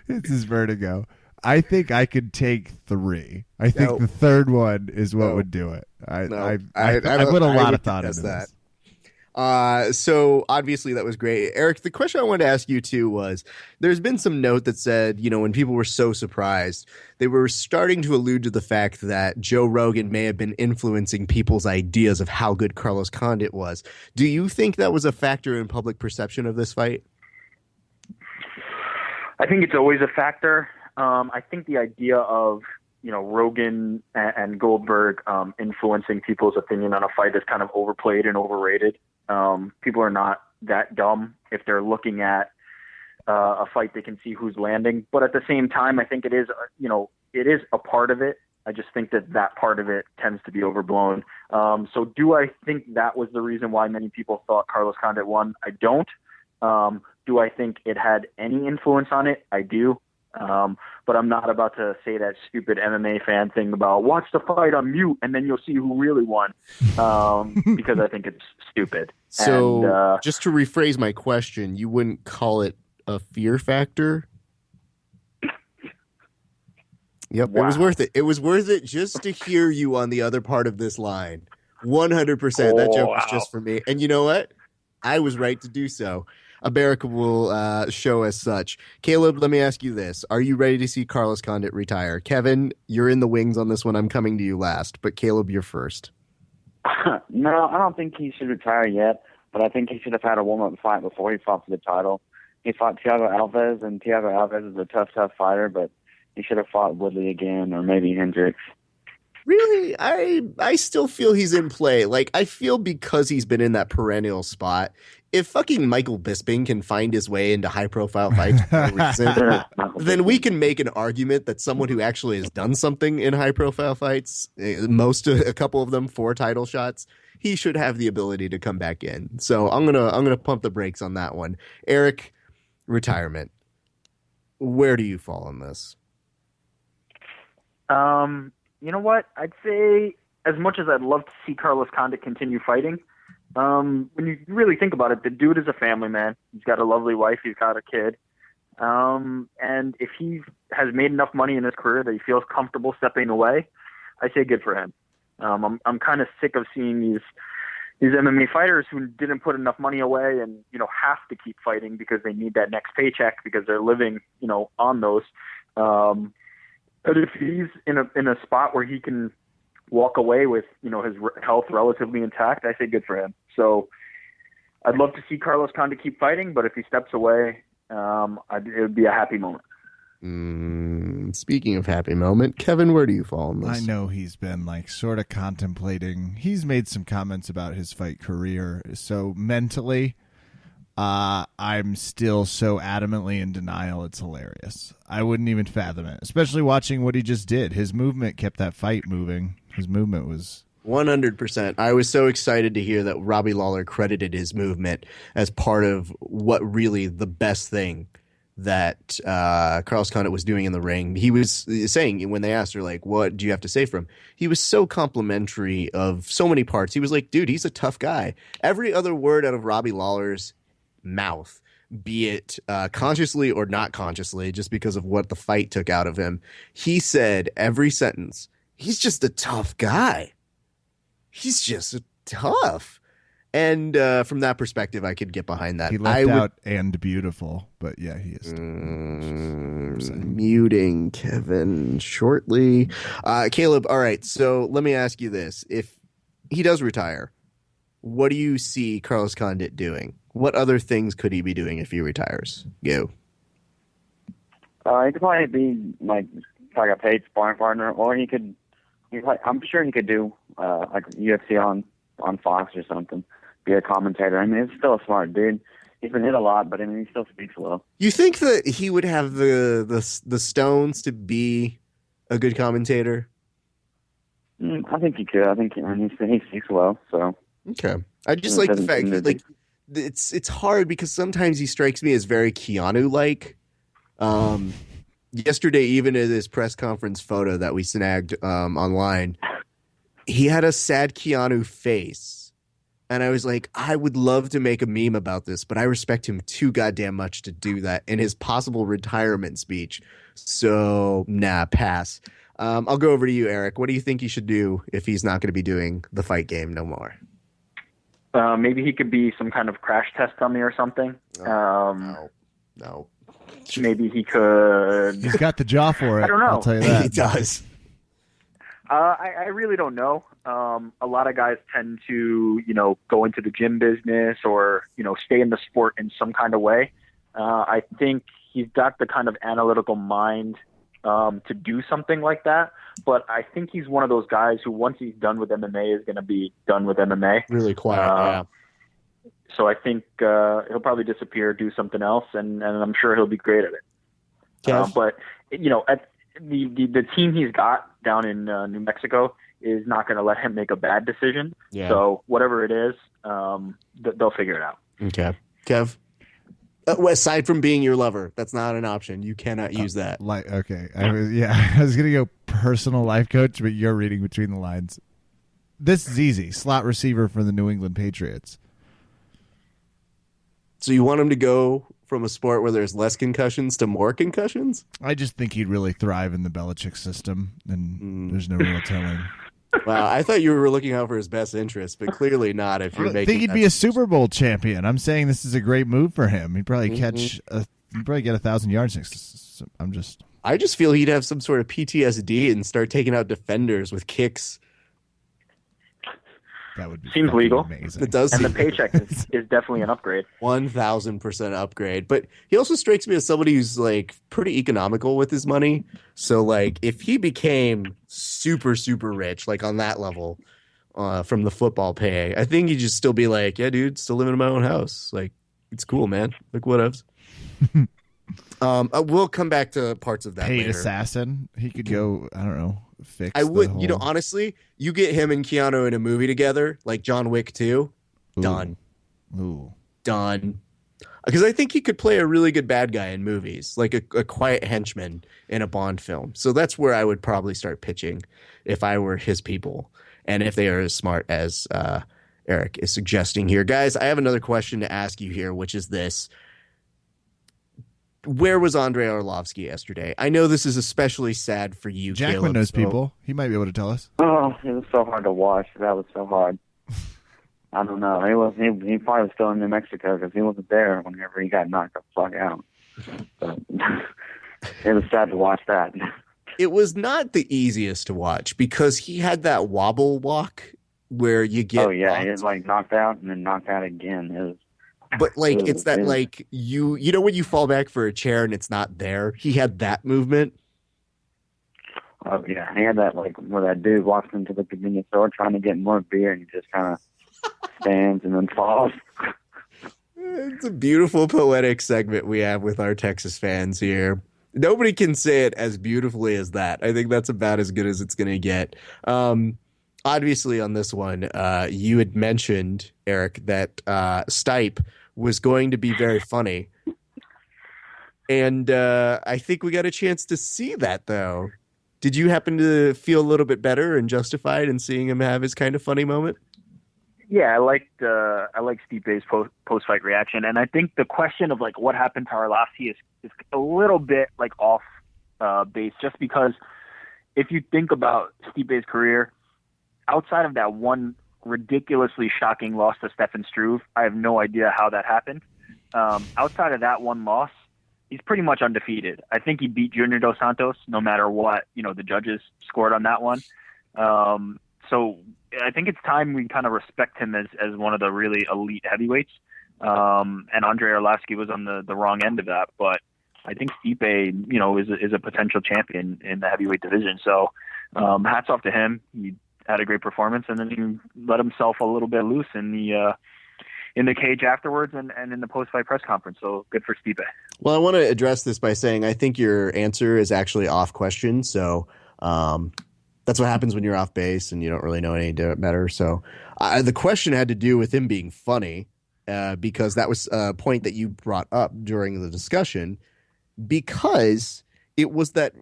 It's his vertigo. I think I could take 3. I think the third one is what would do it. I put a lot of thought into that. So obviously that was great. Eric, the question I wanted to ask you too was, there's been some note that said, when people were so surprised, they were starting to allude to the fact that Joe Rogan may have been influencing people's ideas of how good Carlos Condit was. Do you think that was a factor in public perception of this fight? I think it's always a factor. I think the idea of, Rogan and Goldberg influencing people's opinion on a fight is kind of overplayed and overrated. People are not that dumb. If they're looking at a fight, they can see who's landing. But at the same time, I think it is a part of it. I just think that part of it tends to be overblown. So do I think that was the reason why many people thought Carlos Condit won? I don't. Do I think it had any influence on it? I do. But I'm not about to say that stupid MMA fan thing about watch the fight on mute and then you'll see who really won, because I think it's stupid. So And, just to rephrase my question, you wouldn't call it a fear factor? Yep, wow. It was worth it. It was worth it just to hear you on the other part of this line. 100%. That joke was just for me. And you know what? I was right to do so. America will show as such. Caleb, let me ask you this. Are you ready to see Carlos Condit retire? Kevin, you're in the wings on this one. I'm coming to you last. But Caleb, you're first. No, I don't think he should retire yet. But I think he should have had a warm-up fight before he fought for the title. He fought Thiago Alves, and Thiago Alves is a tough fighter. But he should have fought Woodley again or maybe Hendricks. Really, I still feel he's in play. Like, I feel because he's been in that perennial spot, if fucking Michael Bisping can find his way into high-profile fights for no reason, then we can make an argument that someone who actually has done something in high-profile fights, a couple of them 4 title shots, he should have the ability to come back in. So I'm gonna pump the brakes on that one. Eric, retirement. Where do you fall on this? You know what? I'd say as much as I'd love to see Carlos Condit continue fighting, when you really think about it, the dude is a family man. He's got a lovely wife. He's got a kid. And if he has made enough money in his career that he feels comfortable stepping away, I say good for him. I'm kind of sick of seeing these MMA fighters who didn't put enough money away and, have to keep fighting because they need that next paycheck because they're living, on those. But if he's in a spot where he can walk away with, his health relatively intact, I say good for him. So I'd love to see Carlos Condit keep fighting, but if he steps away, it would be a happy moment. Speaking of happy moment, Kevin, where do you fall on this? I know he's been sort of contemplating. He's made some comments about his fight career. So mentally, I'm still so adamantly in denial. It's hilarious. I wouldn't even fathom it, especially watching what he just did. His movement kept that fight moving. His movement was 100%. I was so excited to hear that Robbie Lawler credited his movement as part of what really the best thing that Carlos Condit was doing in the ring. He was saying when they asked her, what do you have to say for him? He was so complimentary of so many parts. He was like, dude, he's a tough guy. Every other word out of Robbie Lawler's mouth, be it consciously or not consciously, just because of what the fight took out of him, he said every sentence, he's just a tough guy. He's just tough. And from that perspective, I could get behind that. He left out and beautiful, but yeah, he is. Muting Kevin shortly. Caleb, all right, so let me ask you this. If he does retire, what do you see Carlos Condit doing? What other things could he be doing if he retires? Go. He could probably be like a paid sparring partner, or I'm sure he could do UFC on Fox or something. Be a commentator. I mean, he's still a smart dude. He's been hit a lot, but I mean, he still speaks well. You think that he would have the stones to be a good commentator? I think he could. I think he speaks well. So okay. I just like the fact that it's hard because sometimes he strikes me as very Keanu-like. Yesterday, even in his press conference photo that we snagged online, he had a sad Keanu face. And I was like, I would love to make a meme about this, but I respect him too goddamn much to do that in his possible retirement speech. So, pass. I'll go over to you, Eric. What do you think he should do if he's not going to be doing the fight game no more? Maybe he could be some kind of crash test dummy or something. No. Maybe he could. He's got the jaw for it. I don't know. I'll tell you that. He does. I really don't know. A lot of guys tend to, go into the gym business or, stay in the sport in some kind of way. I think he's got the kind of analytical mind to do something like that. But I think he's one of those guys who, once he's done with MMA, is going to be done with MMA. Really quiet, yeah. So I think he'll probably disappear, do something else, and I'm sure he'll be great at it. But, at the team he's got down in New Mexico is not going to let him make a bad decision. Yeah. So whatever it is, they'll figure it out. Okay. Kev? Aside from being your lover, that's not an option. You cannot use that. Okay. I was going to go personal life coach, but you're reading between the lines. This is easy. Slot receiver for the New England Patriots. So you want him to go from a sport where there's less concussions to more concussions? I just think he'd really thrive in the Belichick system, and there's no real telling. Wow, I thought you were looking out for his best interest, but clearly not. If you're I think he'd be a Super Bowl champion. I'm saying this is a great move for him. He'd probably he'd probably get 1,000 yards next. I just feel he'd have some sort of PTSD and start taking out defenders with kicks. That would be seems legal. Amazing. It does, and the paycheck is definitely an upgrade. 1,000% upgrade. But he also strikes me as somebody who's like pretty economical with his money. So like, if he became super rich, like on that level, from the football pay, I think he'd just still be like, yeah, dude, still living in my own house. Like, it's cool, man. Like, whatevs. We'll come back to parts of that paid later. Assassin. He could go. I don't know. Fix. I would. Honestly, you get him and Keanu in a movie together, like John Wick 2. Done. Ooh. Done. Because I think he could play a really good bad guy in movies, like a quiet henchman in a Bond film. So that's where I would probably start pitching if I were his people, and if they are as smart as Eric is suggesting here. Guys, I have another question to ask you here, which is this. Where was Andrei Arlovsky yesterday? I know this is especially sad for you, Jackman Caleb, knows people. He might be able to tell us. Oh, it was so hard to watch. That was so hard. I don't know. He probably was still in New Mexico because he wasn't there whenever he got knocked the fuck out. So, it was sad to watch that. It was not the easiest to watch because he had that wobble walk where you get. Oh yeah, he was like knocked out and then knocked out again. It was. But like it's that like you know when you fall back for a chair and it's not there. He had that movement. Oh yeah, he had that like where that dude walks into the convenience store trying to get more beer and he just kind of stands and then falls. It's a beautiful poetic segment we have with our Texas fans here. Nobody can say it as beautifully as that. I think that's about as good as it's going to get. Obviously, on this one, you had mentioned, Eric, that Stipe was going to be very funny. And I think we got a chance to see that, though. Did you happen to feel a little bit better and justified in seeing him have his kind of funny moment? Yeah, I liked Stipe's post fight reaction, and I think the question of like what happened to Arlovsky is a little bit like off base, just because if you think about Stipe's career, outside of that one ridiculously shocking loss to Stefan Struve, I have no idea how that happened. Outside of that one loss, he's pretty much undefeated. I think he beat Junior Dos Santos no matter what, the judges scored on that one. So I think it's time we kind of respect him as one of the really elite heavyweights. And Andrei Arlovsky was on the wrong end of that, but I think Stipe, is a potential champion in the heavyweight division. So hats off to him. He had a great performance, and then he let himself a little bit loose in the cage afterwards and in the post-fight press conference. So good for Stipe. Well, I want to address this by saying I think your answer is actually off question. So that's what happens when you're off base and you don't really know any better. So the question had to do with him being funny because that was a point that you brought up during the discussion, because it was that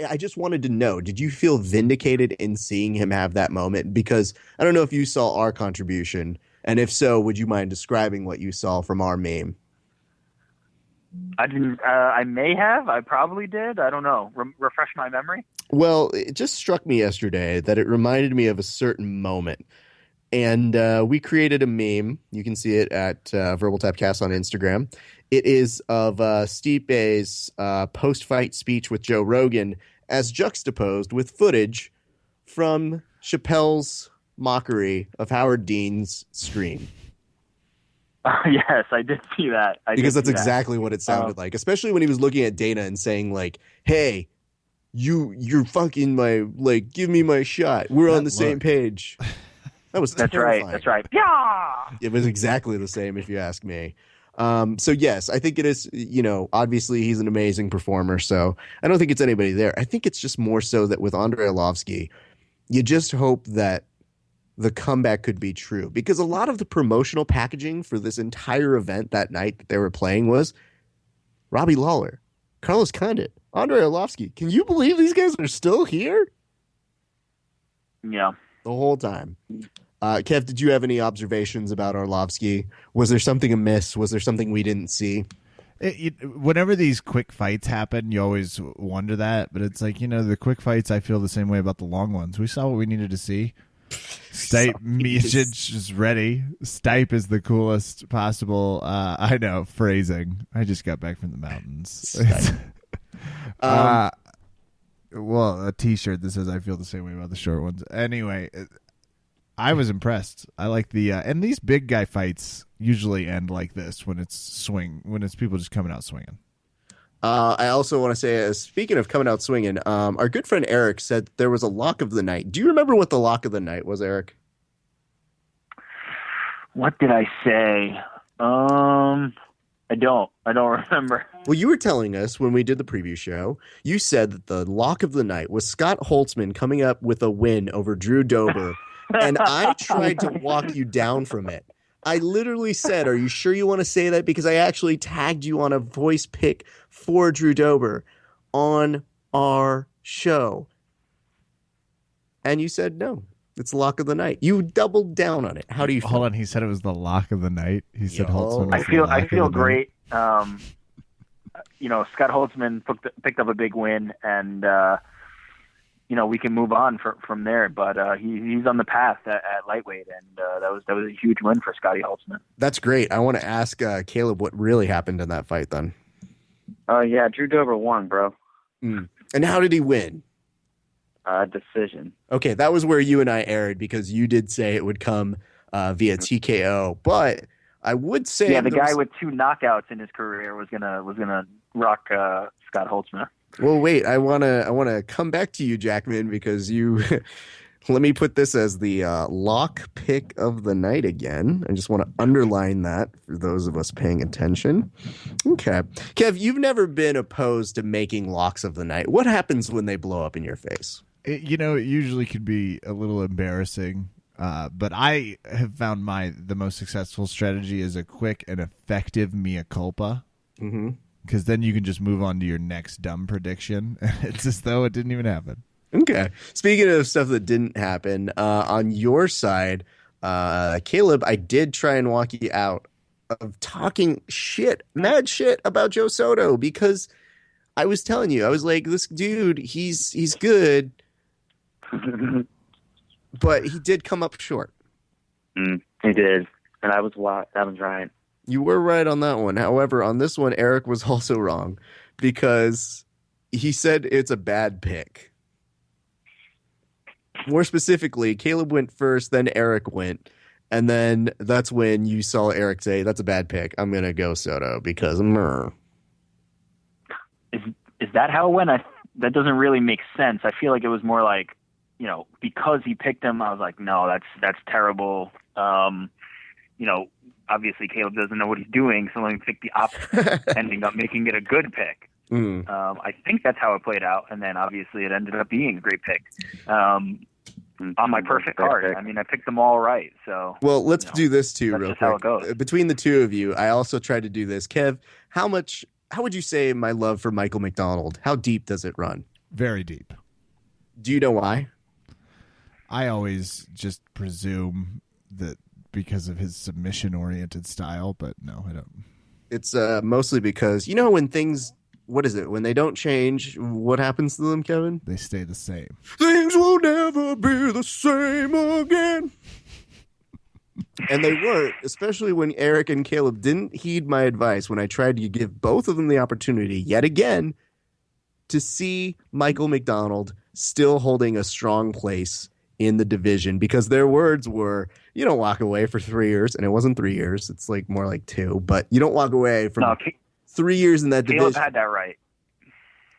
I just wanted to know, did you feel vindicated in seeing him have that moment? Because I don't know if you saw our contribution, and if so, would you mind describing what you saw from our meme? I didn't. I may have. I probably did. I don't know. Refresh my memory. Well, it just struck me yesterday that it reminded me of a certain moment. And we created a meme. You can see it at Verbal Tapcast on Instagram. It is of Stipe's post-fight speech with Joe Rogan as juxtaposed with footage from Chappelle's mockery of Howard Dean's stream. Yes, I did see that. Because that's exactly what it sounded like, especially when he was looking at Dana and saying, like, hey, you're fucking give me my shot. We're on the same page. That's terrifying. That's right. Yeah. It was exactly the same, if you ask me. So yes, I think it is, obviously he's an amazing performer. So I don't think it's anybody there. I think it's just more so that with Andrei Arlovsky, you just hope that the comeback could be true, because a lot of the promotional packaging for this entire event that night that they were playing was Robbie Lawler, Carlos Condit, Andrei Arlovsky. Can you believe these guys are still here? Yeah. The whole time. Kev, did you have any observations about Arlovsky? Was there something amiss? Was there something we didn't see? Whenever these quick fights happen, you always wonder that. But it's like, the quick fights, I feel the same way about the long ones. We saw what we needed to see. Stipe, Miocic is ready. Stipe is the coolest possible, I know, phrasing. I just got back from the mountains. Well, a t-shirt that says I feel the same way about the short ones. Anyway, I was impressed. I like the and these big guy fights usually end like this when it's people just coming out swinging. I also want to say, speaking of coming out swinging, our good friend Eric said there was a lock of the night. Do you remember what the lock of the night was, Eric? What did I say? I don't remember. Well, you were telling us when we did the preview show, you said that the lock of the night was Scott Holtzman coming up with a win over Drew Dober. And I tried to walk you down from it. I literally said, are you sure you want to say that? Because I actually tagged you on a voice pick for Drew Dober on our show. And you said, no, it's the lock of the night. You doubled down on it. How do you feel? Hold on. He said it was the lock of the night. He said Holtzman was I feel great. Scott Holtzman picked up a big win, and we can move on from there. But he's on the path at lightweight, and that was a huge win for Scotty Holtzman. That's great. I want to ask Caleb what really happened in that fight then. Yeah, Drew Dober won, bro. And how did he win? Decision. Okay, that was where you and I erred because you did say it would come via TKO, but I would say the guy with 2 knockouts in his career was gonna rock Scott Holtzman. Well, wait, I wanna come back to you, Jackman, because you. Let me put this as the lock pick of the night again. I just want to underline that for those of us paying attention. Okay, Kev, you've never been opposed to making locks of the night. What happens when they blow up in your face? It usually can be a little embarrassing, but I have found the most successful strategy is a quick and effective mea culpa. Mm-hmm. Because then you can just move on to your next dumb prediction. It's as though it didn't even happen. Okay. Speaking of stuff that didn't happen, on your side, Caleb, I did try and walk you out of talking mad shit about Joe Soto because I was telling you, I was like, this dude, he's good, but he did come up short. He did, and I was right. You were right on that one. However, on this one, Eric was also wrong because he said it's a bad pick. More specifically, Caleb went first, then Eric went. And then that's when you saw Eric say, that's a bad pick. I'm going to go Soto because Is that how it went? That doesn't really make sense. I feel like it was more like, because he picked him, I was like, no, that's terrible. Obviously Caleb doesn't know what he's doing, so let me pick the opposite, ending up making it a good pick. I think that's how it played out, and then obviously it ended up being a great pick. On my perfect card. I mean, I picked them all right. So let's do this too, real quick. How it goes. Between the two of you, I also tried to do this. Kev, how would you say my love for Michael McDonald? How deep does it run? Very deep. Do you know why? I always just presume that because of his submission-oriented style, but no, I don't. It's mostly because when things. What is it? When they don't change, what happens to them, Kevin? They stay the same. Things will never be the same again. And they weren't, especially when Eric and Caleb didn't heed my advice when I tried to give both of them the opportunity, yet again, to see Michael McDonald still holding a strong place in the division, because their words were, you don't walk away for 3 years, and it wasn't 3 years. It's more like 2, but you don't walk away from 3 years in that division. Caleb had that right.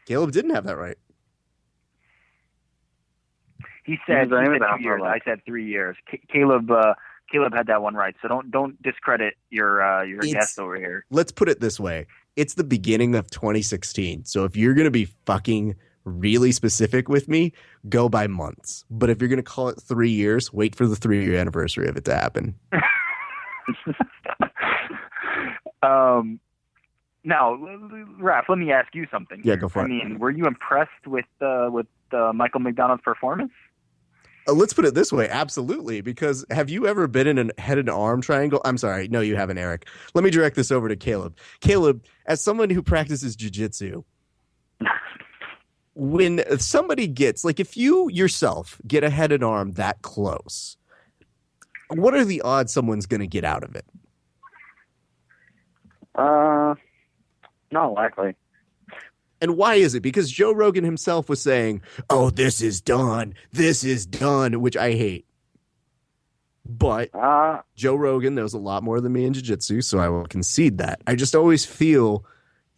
Caleb didn't have that right. He said 2 years. I said 3 years. Caleb had that one right. So don't discredit your guest over here. Let's put it this way: it's the beginning of 2016. So if you're gonna be fucking really specific with me, go by months. But if you're gonna call it 3 years, wait for the 3-year anniversary of it to happen. Now, Raph, let me ask you something. Yeah, go for it. I mean, were you impressed with Michael McDonald's performance? Let's put it this way. Absolutely. Because have you ever been in a head and arm triangle? I'm sorry. No, you haven't, Eric. Let me direct this over to Caleb. Caleb, as someone who practices jiu-jitsu, when somebody gets, like, if you yourself get a head and arm that close, what are the odds someone's going to get out of it? Not likely. And why is it? Because Joe Rogan himself was saying, "Oh, this is done, which I hate. But Joe Rogan knows a lot more than me in jiu-jitsu, so I will concede that. I just always feel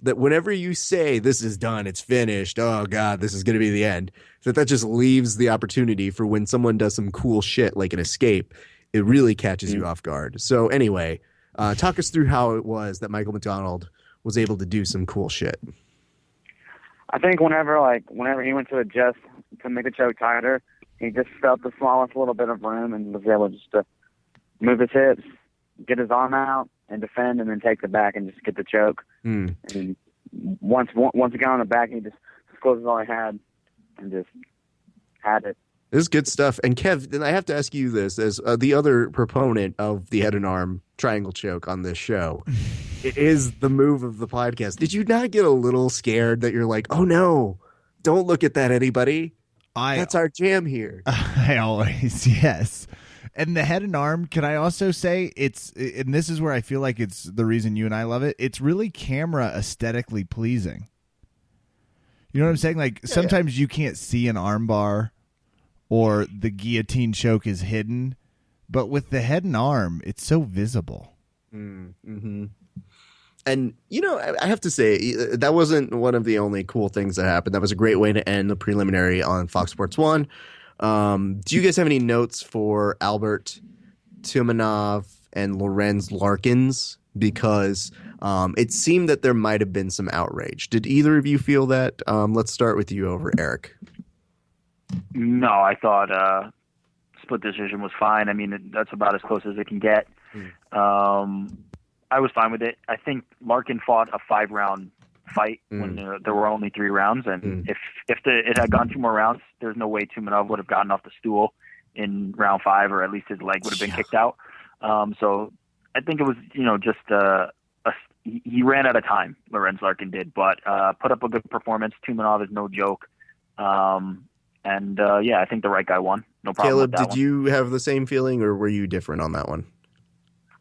that whenever you say this is done, it's finished, oh God, this is going to be the end, that just leaves the opportunity for when someone does some cool shit like an escape, it really catches you off guard. So anyway, talk us through how it was that Michael McDonald was able to do some cool shit. I think whenever he went to adjust to make the choke tighter, he just felt the smallest little bit of room and was able just to move his hips, get his arm out, and defend, and then take the back and just get the choke. And once he got on the back, he just closed all he had and just had it. This is good stuff. And Kev, then I have to ask you this as the other proponent of the head and arm triangle choke on this show. It is the move of the podcast. Did you not get a little scared that you're like, oh no, don't look at that, anybody? That's our jam here. I always, yes. And the head and arm, can I also say and this is where I feel like it's the reason you and I love it. It's really camera aesthetically pleasing. You know what I'm saying? Like sometimes you can't see an arm bar or the guillotine choke is hidden, but with the head and arm, it's so visible. Mm-hmm. And, you know, I have to say, that wasn't one of the only cool things that happened. That was a great way to end the preliminary on Fox Sports 1. Do you guys have any notes for Albert Tumanov and Lorenz Larkins? Because it seemed that there might have been some outrage. Did either of you feel that? Let's start with you over Eric. No, I thought split decision was fine. I mean, that's about as close as it can get. I was fine with it. I think Larkin fought a 5-round fight when there were only 3 rounds, and if it had gone 2 more rounds, there's no way Tumanov would have gotten off the stool in round 5, or at least his leg would have been kicked out. So I think it was, just he ran out of time. Lorenz Larkin did, but put up a good performance. Tumanov is no joke. I think the right guy won. No problem. Caleb, with that did you have the same feeling, or were you different on that one?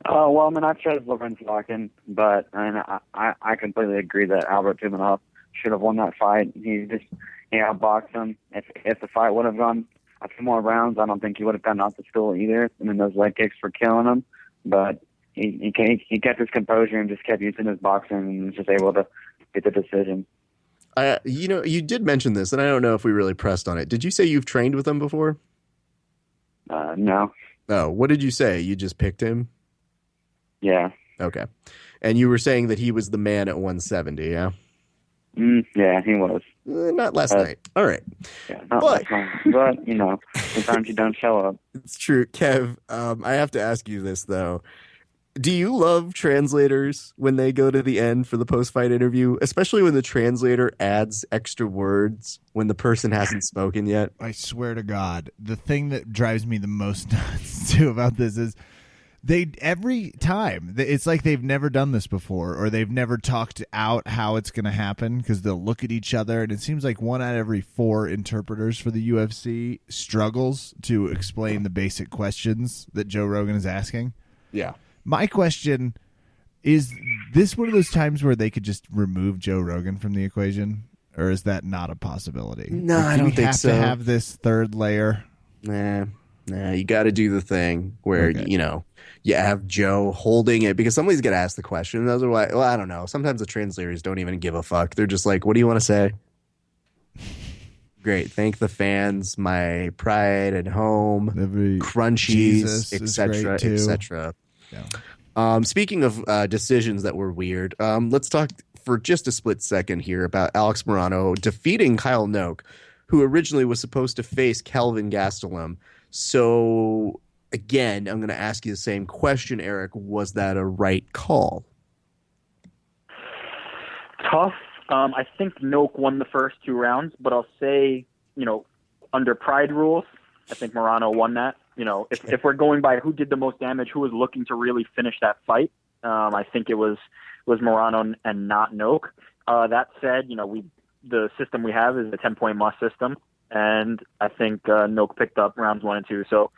Well, I mean, I chose Lorenz Larkin, but I completely agree that Albert Tumanov should have won that fight. He outboxed him. If the fight would have gone a few more rounds, I don't think he would have gotten off the stool either. I mean, those leg kicks were killing him, but he kept his composure and just kept using his boxing and was just able to get the decision. You did mention this, and I don't know if we really pressed on it. Did you say you've trained with him before? No. Oh, what did you say? You just picked him? Yeah. Okay. And you were saying that he was the man at 170, yeah? Yeah, he was. Not last night. All right. Yeah, not last night. But, sometimes you don't show up. It's true. Kev, I have to ask you this, though. Do you love translators when they go to the end for the post-fight interview, especially when the translator adds extra words when the person hasn't spoken yet? I swear to God, the thing that drives me the most nuts, too, about this is every time it's like they've never done this before, or they've never talked out how it's going to happen, because they'll look at each other, and it seems like 1 out of every 4 interpreters for the UFC struggles to explain the basic questions that Joe Rogan is asking. Yeah. My question is this one of those times where they could just remove Joe Rogan from the equation, or is that not a possibility? No, I don't think so. Do we have to have this third layer? Nah, you got to do the thing where, you have Joe holding it, because somebody's got to ask the question. And otherwise, I don't know. Sometimes the translators don't even give a fuck. They're just like, what do you want to say? Great. Thank the fans, my pride at home, crunchies, etc., etc. Yeah. Speaking of decisions that were weird, let's talk for just a split second here about Alex Morano defeating Kyle Noak, who originally was supposed to face Kelvin Gastelum. So, again, I'm going to ask you the same question, Eric. Was that a right call? tough. I think Noak won the first 2 rounds, but I'll say, under pride rules, I think Morano won that. If we're going by who did the most damage, who was looking to really finish that fight, I think it was Morano and not Noak. That said, the system we have is a 10-point must system, and I think Noak picked up rounds 1 and 2. So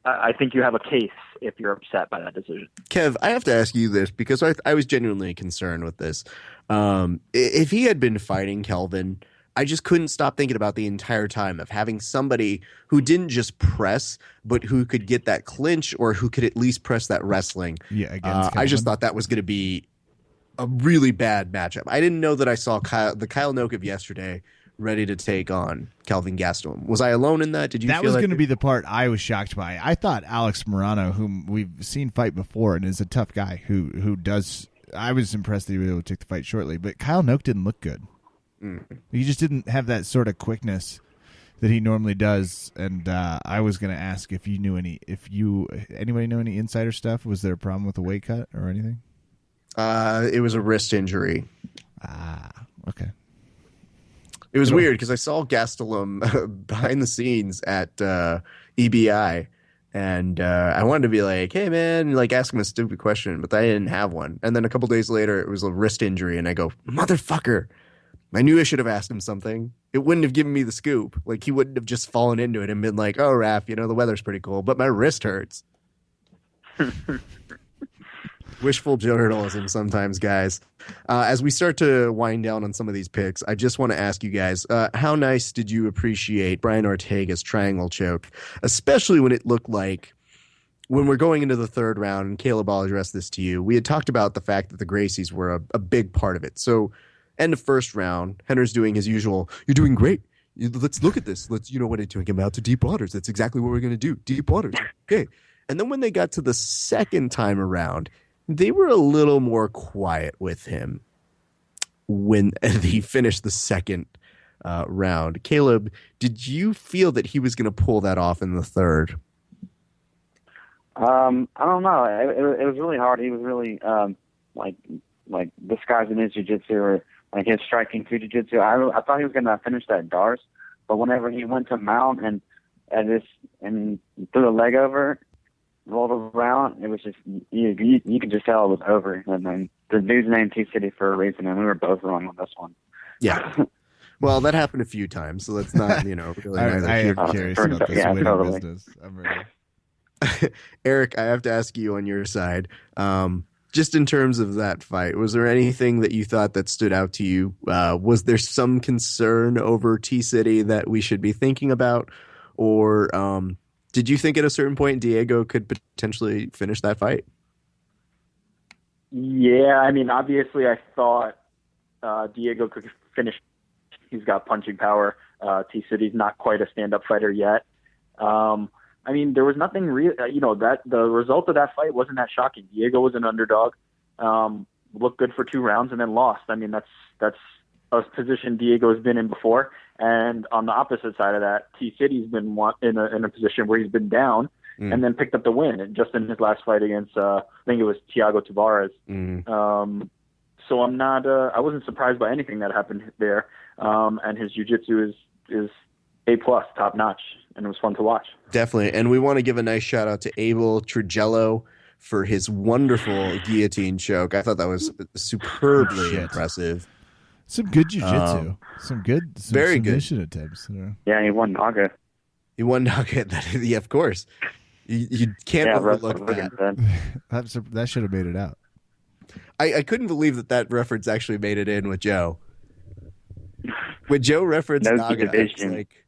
I think you have a case if you're upset by that decision. Kev, I have to ask you this because I was genuinely concerned with this. If he had been fighting Kelvin, I just couldn't stop thinking about the entire time of having somebody who didn't just press, but who could get that clinch or who could at least press that wrestling. Yeah, against I just thought that was going to be a really bad matchup. I didn't know that I saw the Kyle Noak of yesterday ready to take on Kelvin Gastelum. Was I alone in that? Did you? That was going to be the part I was shocked by. I thought Alex Morano, whom we've seen fight before and is a tough guy, who does. I was impressed that he was able to take the fight shortly, but Kyle Noak didn't look good. He just didn't have that sort of quickness that he normally does. And I was going to ask if you knew anybody know any insider stuff. Was there a problem with the weight cut or anything? It was a wrist injury. Okay. It was weird because I saw Gastelum behind the scenes at EBI, and I wanted to be like, "Hey, man," like ask him a stupid question, but I didn't have one. And then a couple days later, it was a wrist injury, and I go, "Motherfucker!" I knew I should have asked him something. It wouldn't have given me the scoop. Like he wouldn't have just fallen into it and been like, "Oh, Raph, the weather's pretty cool, but my wrist hurts." Wishful journalism sometimes, guys. As we start to wind down on some of these picks, I just want to ask you guys, how nice did you appreciate Brian Ortega's triangle choke, especially when it looked like when we're going into the 3rd round, and Caleb, I'll address this to you. We had talked about the fact that the Gracies were a big part of it. So end of 1st round, Hender's doing his usual, "You're doing great. Let's look at this. Let's, what are you doing? Come out to deep waters. That's exactly what we're going to do. Deep waters. Okay." And then when they got to the 2nd time around, they were a little more quiet with him when he finished the 2nd round. Caleb, did you feel that he was going to pull that off in the 3rd? I don't know. It was really hard. He was really like disguising his jiu-jitsu or like his striking through jiu-jitsu. I thought he was going to finish that Dars, but whenever he went to mount and threw a leg over, rolled around, it was just you could just tell it was over. And then the dude's named T-City for a reason, and we were both wrong on this one. Yeah. Well, that happened a few times, so let's not, really. I am curious about this winning totally. business. I'm ready. Eric, I have to ask you on your side, just in terms of that fight, was there anything that you thought that stood out to you? Was there some concern over T-City that we should be thinking about? Or did you think at a certain point Diego could potentially finish that fight? Yeah, I mean, obviously I thought Diego could finish. He's got punching power. T-City's not quite a stand-up fighter yet. I mean, there was nothing real, that the result of that fight wasn't that shocking. Diego was an underdog, looked good for 2 rounds and then lost. I mean, that's a position Diego has been in before. And on the opposite side of that, T-City's been in a position where he's been down and then picked up the win. And just in his last fight against, I think it was Thiago Tavares. So I'm not, I wasn't surprised by anything that happened there. And his jiu-jitsu is A+, top notch. And it was fun to watch. Definitely. And we want to give a nice shout out to Abel Trujillo for his wonderful guillotine choke. I thought that was superbly impressive. Some good jiu-jitsu. Some very good submission attempts. Yeah, he won Naga. Yeah, of course. You can't overlook that. That should have made it out. I couldn't believe that reference actually made it in with Joe. When Joe referenced Naga, I was like,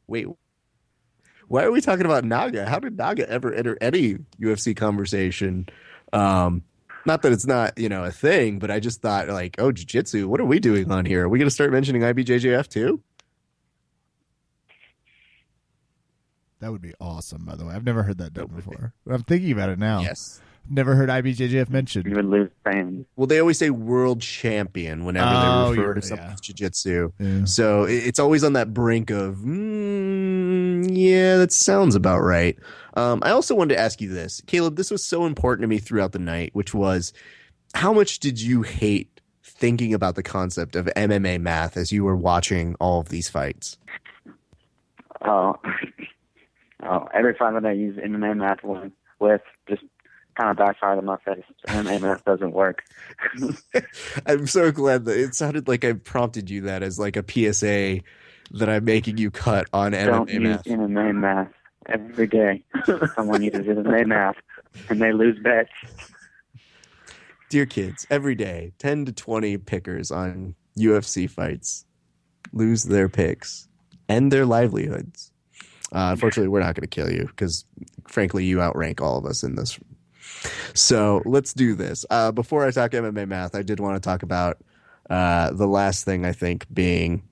wait, why are we talking about Naga? How did Naga ever enter any UFC conversation? Not that it's not, a thing, but I just thought like, oh, jiu-jitsu, what are we doing on here? Are we going to start mentioning IBJJF too? That would be awesome, by the way. I've never heard that done before. I'm thinking about it now. Yes. Never heard IBJJF mentioned. You would lose fans. Well, they always say world champion whenever they refer to someone's jiu-jitsu. Yeah. So it's always on that brink of, yeah, that sounds about right. I also wanted to ask you this. Caleb, this was so important to me throughout the night, which was how much did you hate thinking about the concept of MMA math as you were watching all of these fights? Oh, every fight that I use MMA math with just kind of backfired in my face. MMA math doesn't work. I'm so glad that it sounded like I prompted you that as like a PSA that I'm making you cut on Don't MMA math. use MMA math every day. Someone uses MMA math and they lose bets. Dear kids, every day, 10 to 20 pickers on UFC fights lose their picks and their livelihoods. Unfortunately, we're not going to kill you because, frankly, you outrank all of us in this. So let's do this. Before I talk MMA math, I did want to talk about the last thing, I think, being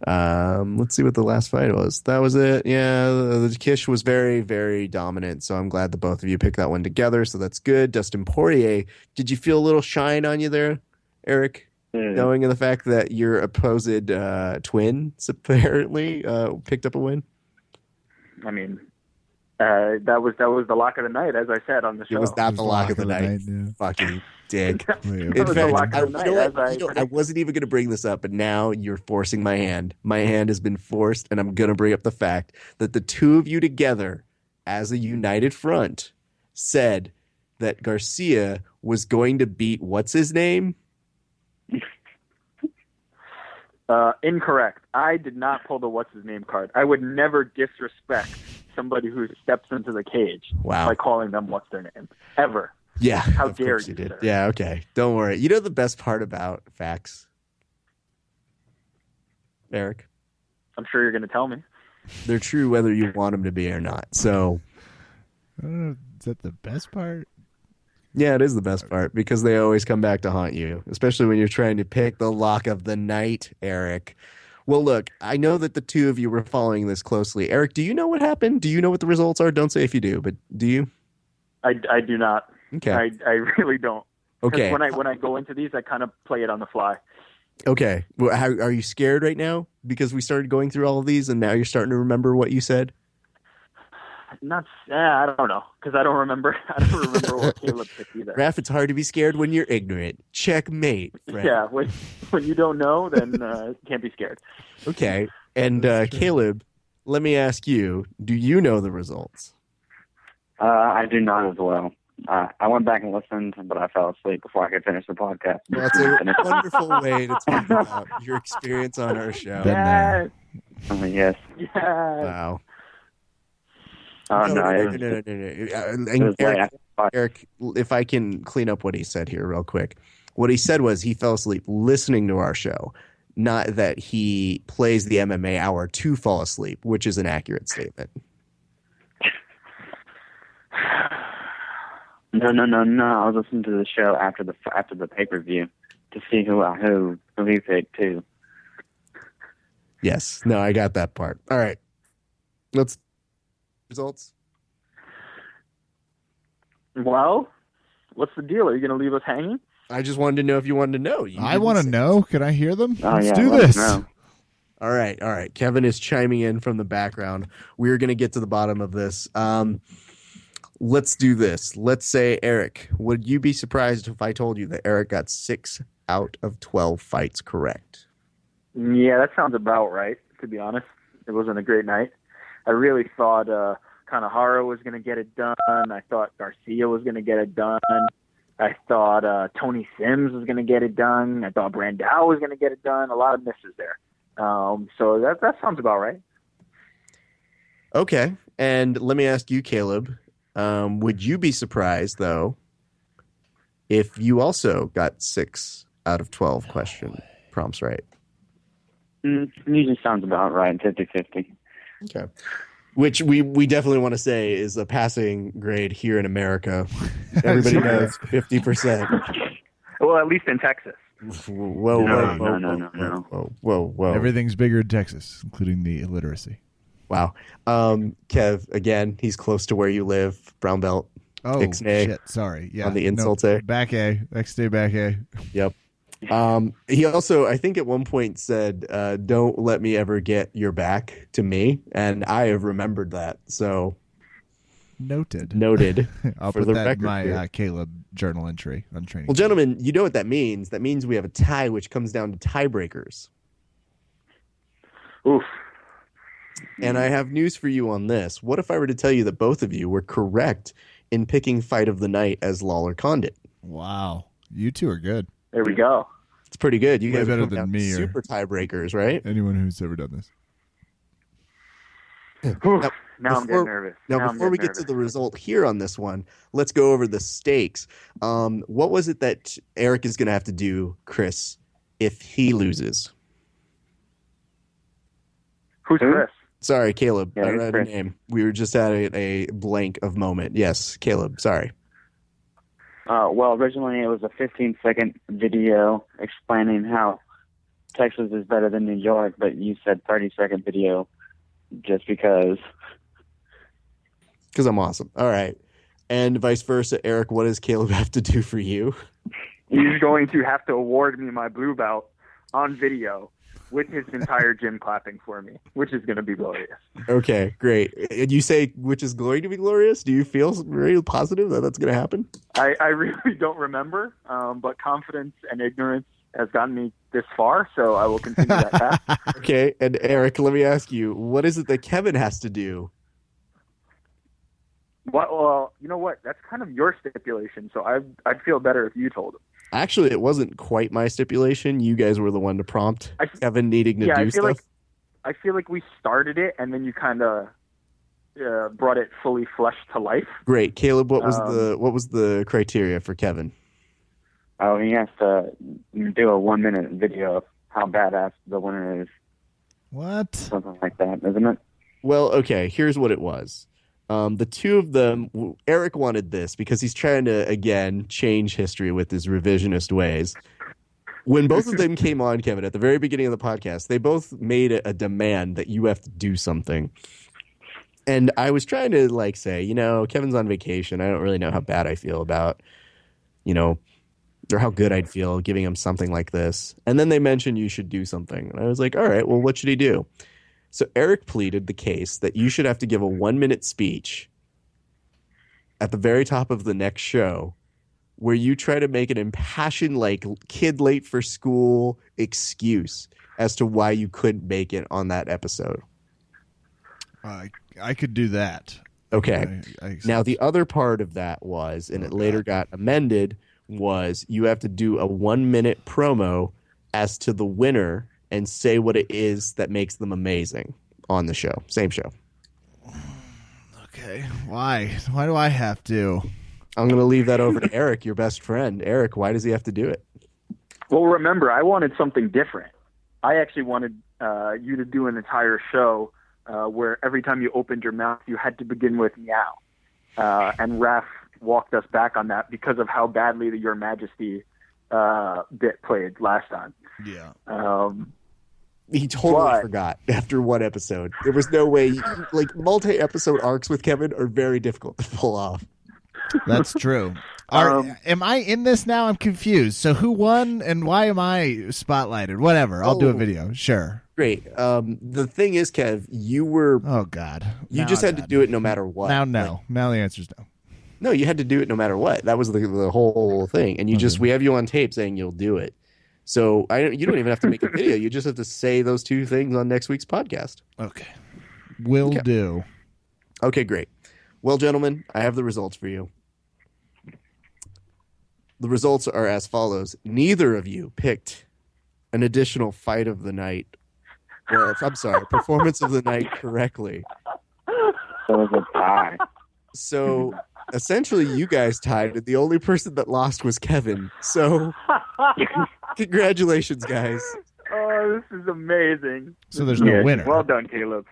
let's see what the last fight was. That was it. Yeah, the Kish was very, very dominant. So I'm glad that both of you picked that one together. So that's good. Dustin Poirier, did you feel a little shine on you there, Eric? Knowing the fact that your opposed twin apparently picked up a win? I mean, that was the lock of the night, as I said on the show. It was not the lock of the night. Yeah. Fucking dick. Wait, In fact, I I wasn't even going to bring this up, but now you're forcing my hand. My hand has been forced, and I'm going to bring up the fact that the two of you together, as a united front, said that Garcia was going to beat what's his name? Incorrect. I did not pull the what's his name card. I would never disrespect somebody who steps into the cage by calling them what's their name ever. Yeah. How dare you? Did. Sir. Yeah. Okay. Don't worry. You know the best part about facts, Eric? I'm sure you're going to tell me. They're true whether you want them to be or not. So, I don't know. Is that the best part? yeah, it is the best part because they always come back to haunt you, especially when you're trying to pick the lock of the night, Eric. Well, look, I know that the two of you were following this closely. Eric, do you know what happened? Do you know what the results are? Don't say if you do, but do you? I do not. Okay. I really don't. Okay. When I go into these, I kind of play it on the fly. Okay. Well, are you scared right now? Because we started going through all of these and now you're starting to remember what you said? I don't know because I don't remember. I don't remember what Caleb picked either. Raph, it's hard to be scared when you're ignorant. Checkmate. Raph. Yeah, when you don't know, then can't be scared. Okay. And Caleb, let me ask you: do you know the results? I do not as well. I went back and listened, but I fell asleep before I could finish the podcast. Well, that's a wonderful way to talk about your experience on our show. Yes. Yes. Yes. Wow. Oh, no. Eric, if I can clean up what he said here real quick. What he said was he fell asleep listening to our show, not that he plays the MMA hour to fall asleep, which is an accurate statement. No. I was listening to the show after the pay-per-view to see who he picked too. Yes. No, I got that part. All right. Let's results. Well, what's the deal? Are you going to leave us hanging? I just wanted to know if you wanted to know. I want to know. Can I hear them? Oh, Let's yeah, do let us this. know. All right. Kevin is chiming in from the background. We're going to get to the bottom of this. Let's do this. Let's say, Eric, would you be surprised if I told you that Eric got 6 out of 12 fights correct? Yeah, that sounds about right, to be honest. It wasn't a great night. I really thought Kanehara was going to get it done. I thought Garcia was going to get it done. I thought Tony Sims was going to get it done. I thought Brandao was going to get it done. A lot of misses there. So that sounds about right. Okay. And let me ask you, Caleb, would you be surprised, though, if you also got 6 out of 12 question prompts right? Usually sounds about right, 50-50. Okay. Which we definitely want to say is a passing grade here in America. Everybody knows 50%. Well, at least in Texas. Whoa. Everything's bigger in Texas, including the illiteracy. Wow. Kev, again, he's close to where you live. Brown belt. Oh, Ixnay, shit. Sorry. Yeah. on the insults A. Back A. Next day, back A. Yep. He also, I think at one point said, don't let me ever get your back to me. And I have remembered that. So Noted. I'll for put the that record in my here. Caleb journal entry on training. Well, gentlemen, you know what that means. That means we have a tie, which comes down to tiebreakers. Oof. And I have news for you on this. What if I were to tell you that both of you were correct in picking Fight of the Night as Lawler Condit? Wow. You two are good. There we go. It's pretty good. You Way guys are better coming than out me or- super tiebreakers, right? Anyone who's ever done this. Oof. Now I'm getting nervous. Now, before we get to the result here on this one, let's go over the stakes. What was it that Eric is going to have to do, Chris, if he loses? Who's Chris? Sorry, Caleb. Yeah, I read your name. We were just at a blank of moment. Yes, Caleb. Sorry. Well, originally it was a 15-second video explaining how Texas is better than New York, but you said 30-second video just because. Because I'm awesome. All right. And vice versa, Eric, what does Caleb have to do for you? He's going to have to award me my blue belt on video with his entire gym clapping for me, which is going to be glorious. Okay, great. And you say which is going to be glorious? Do you feel very positive that that's going to happen? I really don't remember, but confidence and ignorance has gotten me this far, so I will continue that path. Okay, and Eric, let me ask you, what is it that Kevin has to do? Well, you know what? That's kind of your stipulation, so I'd feel better if you told him. Actually, it wasn't quite my stipulation. You guys were the one to prompt Kevin needing to do stuff. I feel like we started it, and then you kind of brought it fully fleshed to life. Great, Caleb. What was the criteria for Kevin? Oh, he has to do a 1-minute video of how badass the winner is. What? Something like that, isn't it? Well, okay, here's what it was. The two of them, Eric wanted this because he's trying to, again, change history with his revisionist ways. When both of them came on, Kevin, at the very beginning of the podcast, they both made a demand that you have to do something. And I was trying to, say, Kevin's on vacation. I don't really know how bad I feel about, or how good I'd feel giving him something like this. And then they mentioned you should do something. And I was like, all right, well, what should he do? So Eric pleaded the case that you should have to give a 1-minute speech at the very top of the next show where you try to make an impassioned, kid late for school excuse as to why you couldn't make it on that episode. I could do that. Okay. Now, the other part of that was, and it later got amended, was you have to do a 1-minute promo as to the winner and say what it is that makes them amazing on the show. Same show. Okay. Why? Why do I have to? I'm going to leave that over to Eric, your best friend. Eric, why does he have to do it? Well, remember, I wanted something different. I actually wanted you to do an entire show where every time you opened your mouth, you had to begin with meow. And Raph walked us back on that because of how badly the Your Majesty bit played last time. Yeah. He totally forgot after one episode. There was no way. Multi-episode arcs with Kevin are very difficult to pull off. That's true. Am I in this now? I'm confused. So who won and why am I spotlighted? Whatever. I'll do a video. Sure. Great. The thing is, Kev, you were... Oh, God. You just had to do it no matter what. Now, no. Now the answer's no. No, you had to do it no matter what. That was the whole thing. And we have you on tape saying you'll do it. So you don't even have to make a video. You just have to say those two things on next week's podcast. Okay. Will do. Okay, great. Well, gentlemen, I have the results for you. The results are as follows. Neither of you picked an additional fight of the night. Well, I'm sorry, performance of the night correctly. So it was a tie. So essentially, you guys tied, and the only person that lost was Kevin. So congratulations, guys. Oh, this is amazing. So there's no winner. Well done, Caleb.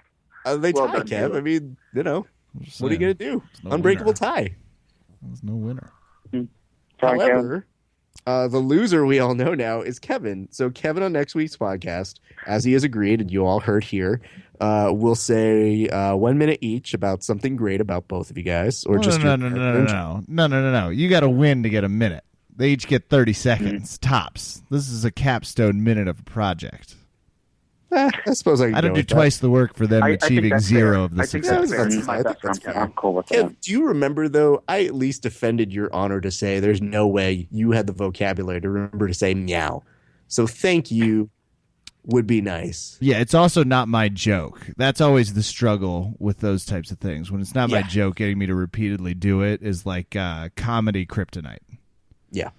They Well tied, done, Kev. Caleb. I mean, what are you going to do? no Unbreakable winner. tie. There's no winner. Sorry, However, the loser we all know now is Kevin. So Kevin on next week's podcast, as he has agreed, and you all heard here, will say 1 minute each about something great about both of you guys, or No. You got to win to get a minute. They each get 30 seconds tops. This is a capstone minute of a project. I suppose I don't do twice the work for them achieving zero of the success. That's fair. Kev, do you remember, though, I at least defended your honor to say there's no way you had the vocabulary to remember to say meow. So thank you would be nice. Yeah, it's also not my joke. That's always the struggle with those types of things. When it's not my joke, getting me to repeatedly do it is like comedy kryptonite. Yeah.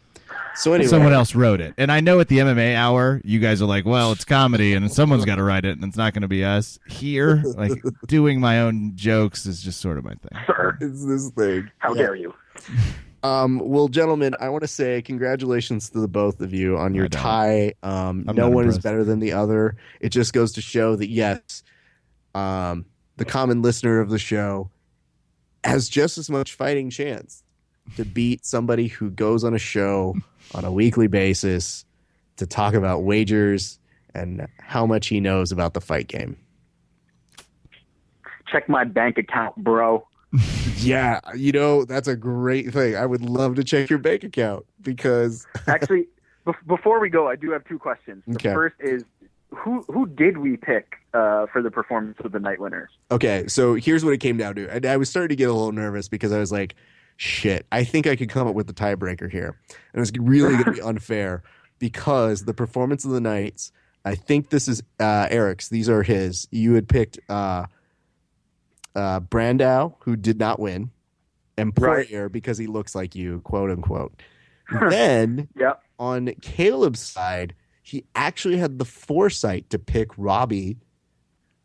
So anyway, someone else wrote it, and I know at the MMA hour, you guys are like, "Well, it's comedy, and someone's got to write it, and it's not going to be us." Here, like doing my own jokes is just sort of my thing. Sir, it's this thing. How dare you? Well, gentlemen, I want to say congratulations to the both of you on your tie. No one is better than the other. It just goes to show that yes, the common listener of the show has just as much fighting chance to beat somebody who goes on a show on a weekly basis to talk about wagers and how much he knows about the fight game. Check my bank account, bro. Yeah, that's a great thing. I would love to check your bank account because... Actually, before we go, I do have two questions. The first is, who did we pick for the performance of the night winners? Okay, so here's what it came down to. I was starting to get a little nervous because I was like, shit, I think I could come up with the tiebreaker here. And it's really going to be unfair because the performance of the nights, I think this is Eric's. These are his. You had picked Brandao, who did not win, and Poirier because he looks like you, quote unquote. Then on Caleb's side, he actually had the foresight to pick Robbie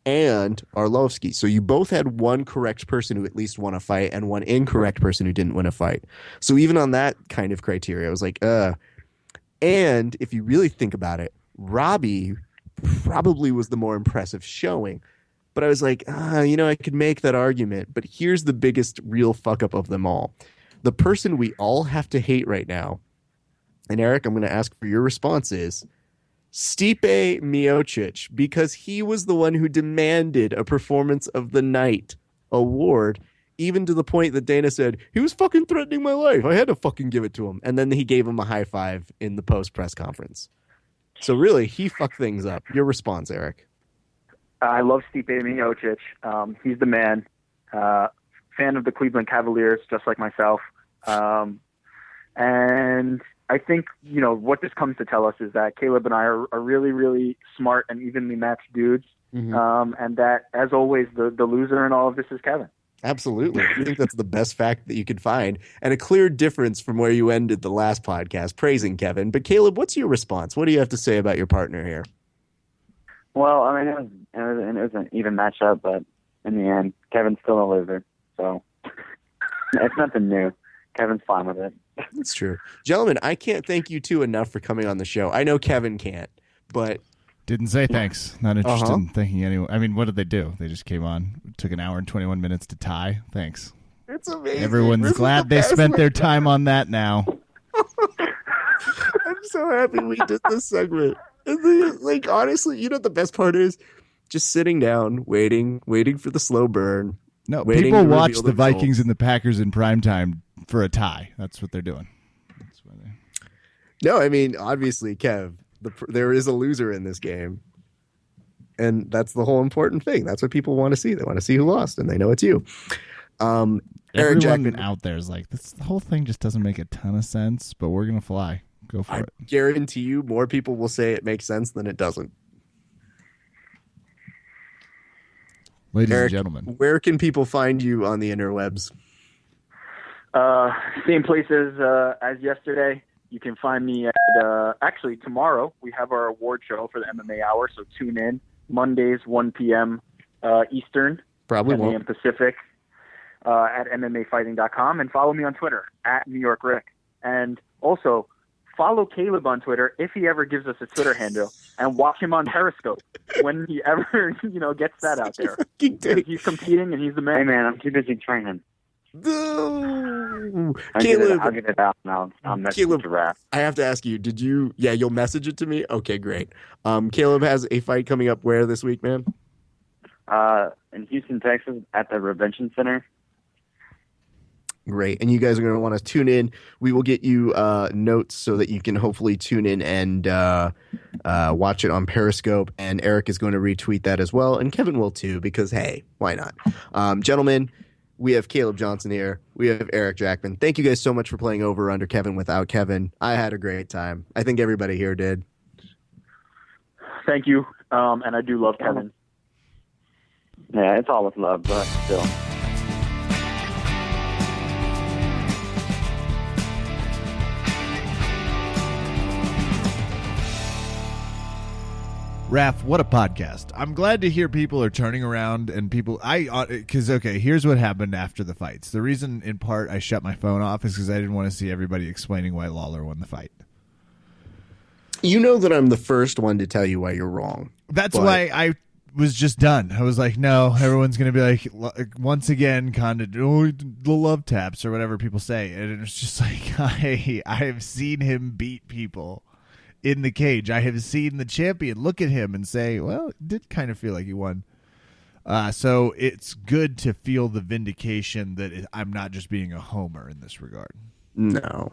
and Arlovsky. So you both had one correct person who at least won a fight and one incorrect person who didn't win a fight. So even on that kind of criteria, I was like, And if you really think about it, Robbie probably was the more impressive showing. But I was like, I could make that argument. But here's the biggest real fuck up of them all. The person we all have to hate right now, and Eric, I'm going to ask for your response, is Stipe Miocic, because he was the one who demanded a Performance of the Night award, even to the point that Dana said, he was fucking threatening my life. I had to fucking give it to him. And then he gave him a high five in the post-press conference. So really, he fucked things up. Your response, Eric? I love Stipe Miocic. He's the man. Fan of the Cleveland Cavaliers, just like myself. And I think, what this comes to tell us is that Caleb and I are really, really smart and evenly matched dudes. Mm-hmm. And that, as always, the loser in all of this is Kevin. Absolutely. I think that's the best fact that you could find, and a clear difference from where you ended the last podcast, praising Kevin. But Caleb, what's your response? What do you have to say about your partner here? Well, I mean, it was an even matchup, but in the end, Kevin's still a loser. So it's nothing new. Kevin's fine with it. That's true. Gentlemen, I can't thank you two enough for coming on the show. I know Kevin can't, but... Didn't say thanks. Not interested in thanking anyone. I mean, what did they do? They just came on. It took an hour and 21 minutes to tie. Thanks. It's amazing. Everyone's glad they spent their time on that now. I'm so happy we did this segment. Like, honestly, you know what the best part is? Just sitting down, waiting for the slow burn. No, people watch the Vikings and the Packers in primetime for a tie. That's what they're doing. No, I mean, obviously, Kev, there is a loser in this game. And that's the whole important thing. That's what people want to see. They want to see who lost, and they know it's you. Eric Jackman out there is like, the whole thing just doesn't make a ton of sense, but we're going to fly. Go for it. Guarantee you more people will say it makes sense than it doesn't. Ladies Eric, and gentlemen, where can people find you on the interwebs? Same places as yesterday. You can find me at, actually tomorrow, we have our award show for the MMA Hour, so tune in. Mondays, 1 p.m. Eastern, Probably 10 a.m. Pacific, at MMAfighting.com, and follow me on Twitter, at New York Rick. And also, follow Caleb on Twitter if he ever gives us a Twitter handle, and watch him on Periscope when he ever, gets that out there. He's competing, and he's the man. Hey, man, I'm too busy training. No. Caleb, I'll get it out now. I'll message Caleb, the rap. I have to ask you, did you... Yeah, you'll message it to me? Okay, great. Caleb has a fight coming up where this week, man? In Houston, Texas, at the Revention Center. Great. And you guys are going to want to tune in. We will get you notes so that you can hopefully tune in and watch it on Periscope. And Eric is going to retweet that as well. And Kevin will too, because, hey, why not? Gentlemen, we have Caleb Johnson here. We have Eric Jackman. Thank you guys so much for playing Over Under Kevin without Kevin. I had a great time. I think everybody here did. Thank you. And I do love Kevin. Yeah, it's all with love, but still. Raph, what a podcast. I'm glad to hear people are turning around and because, okay, here's what happened after the fights. The reason, in part, I shut my phone off is because I didn't want to see everybody explaining why Lawler won the fight. You know that I'm the first one to tell you why you're wrong. That's why I was just done. I was like, no, everyone's going to be like, once again, the love taps or whatever people say. And it was just like, I have seen him beat people in the cage. I have seen the champion look at him and say, well, it did kind of feel like he won. So it's good to feel the vindication that I'm not just being a homer in this regard. No.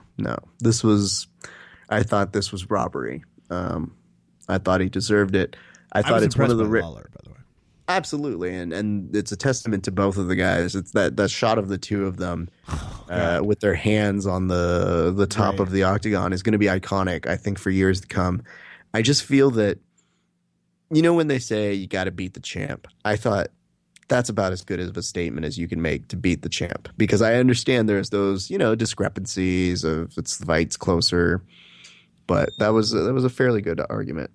I thought this was robbery. I thought he deserved it. I thought it's one of the Lawler, by the way. Absolutely, and it's a testament to both of the guys. It's that shot of the two of them with their hands on the top of the octagon is going to be iconic, I think, for years to come. I just feel that, when they say you got to beat the champ, I thought that's about as good of a statement as you can make to beat the champ, because I understand there's those discrepancies of the fight's closer, but that was a fairly good argument.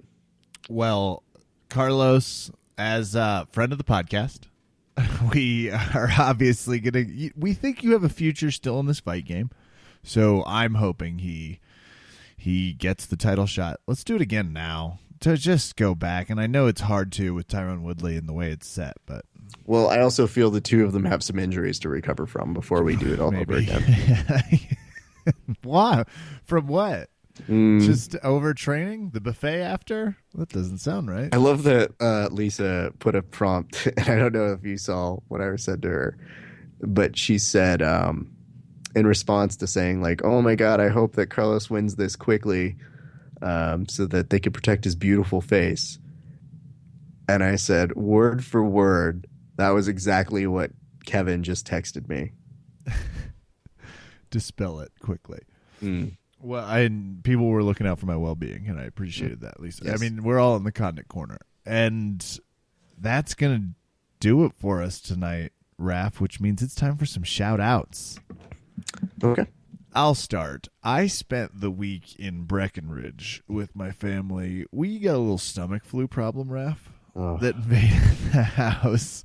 Well, Carlos, as a friend of the podcast, we are obviously we think you have a future still in this fight game. So I'm hoping he gets the title shot. Let's do it again now to just go back. And I know it's hard to with Tyron Woodley and the way it's set, but. Well, I also feel the two of them have some injuries to recover from before we do it all over again. Why? From what? Just overtraining? The buffet after? That doesn't sound right. I love that Lisa put a prompt, and I don't know if you saw what I said to her, but she said in response to saying, like, oh my God, I hope that Carlos wins this quickly so that they could protect his beautiful face. And I said, word for word, that was exactly what Kevin just texted me. Dispel it quickly. Well, people were looking out for my well-being, and I appreciated that, Lisa. Yes. I mean, we're all in the content corner, and that's going to do it for us tonight, Raph, which means it's time for some shout-outs. Okay. I'll start. I spent the week in Breckenridge with my family. We got a little stomach flu problem, Raph, that invaded the house.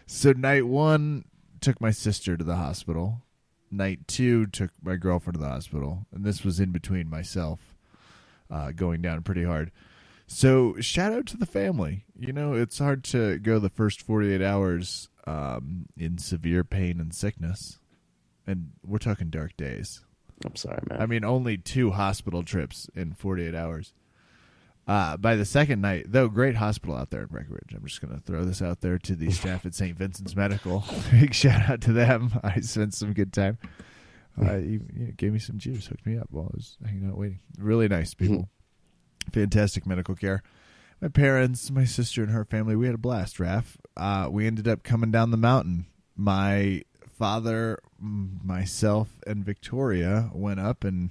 So night one, took my sister to the hospital. Night two, took my girlfriend to the hospital, and this was in between myself going down pretty hard. So shout out to the family. It's hard to go the first 48 hours in severe pain and sickness, and we're talking dark days. I'm sorry, man. I mean, only 2 hospital trips in 48 hours. By the second night, though, great hospital out there in Breckenridge. I'm just going to throw this out there to the staff at St. Vincent's Medical. Big shout out to them. I spent some good time. You gave me some juice, hooked me up while I was hanging out waiting. Really nice people. Fantastic medical care. My parents, my sister, and her family, we had a blast, Raph. We ended up coming down the mountain. My father, myself, and Victoria went up, and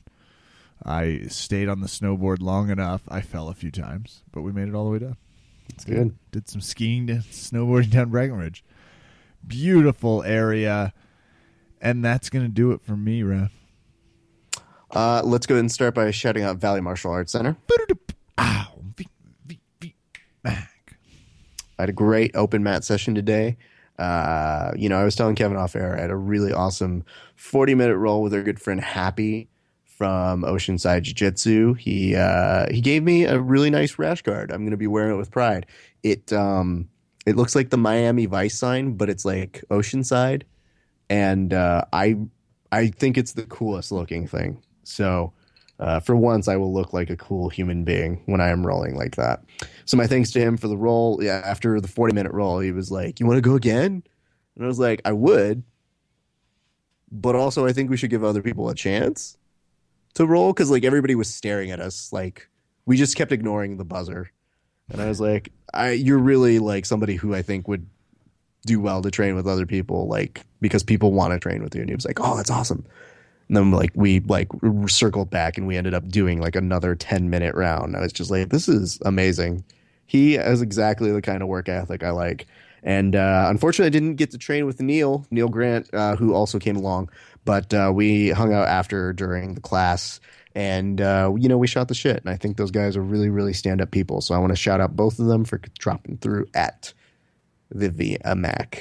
I stayed on the snowboard long enough. I fell a few times, but we made it all the way down. That's good. Did some skiing and snowboarding down Breckenridge. Beautiful area. And that's going to do it for me, Raph. Let's go ahead and start by shouting out Valley Martial Arts Center. I had a great open mat session today. I was telling Kevin off air, I had a really awesome 40-minute roll with our good friend Happy from Oceanside Jiu-Jitsu. He gave me a really nice rash guard. I'm going to be wearing it with pride. It looks like the Miami Vice sign, but it's like Oceanside, and I think it's the coolest looking thing. So for once, I will look like a cool human being when I am rolling like that. So my thanks to him for the roll. Yeah, after the 40-minute roll, he was like, "You want to go again?" And I was like, "I would, but also I think we should give other people a chance to roll because like everybody was staring at us, like we just kept ignoring the buzzer, and I was like, you're really like somebody who I think would do well to train with other people, like because people want to train with you. And he was like, oh, that's awesome. And then like we like circled back and we ended up doing like another 10-minute round. I was just like, this is amazing. He has exactly the kind of work ethic I like. And unfortunately, I didn't get to train with Neil Grant, who also came along. But we hung out after during the class, and we shot the shit. And I think those guys are really, really stand-up people. So I want to shout out both of them for dropping through at the VMAC.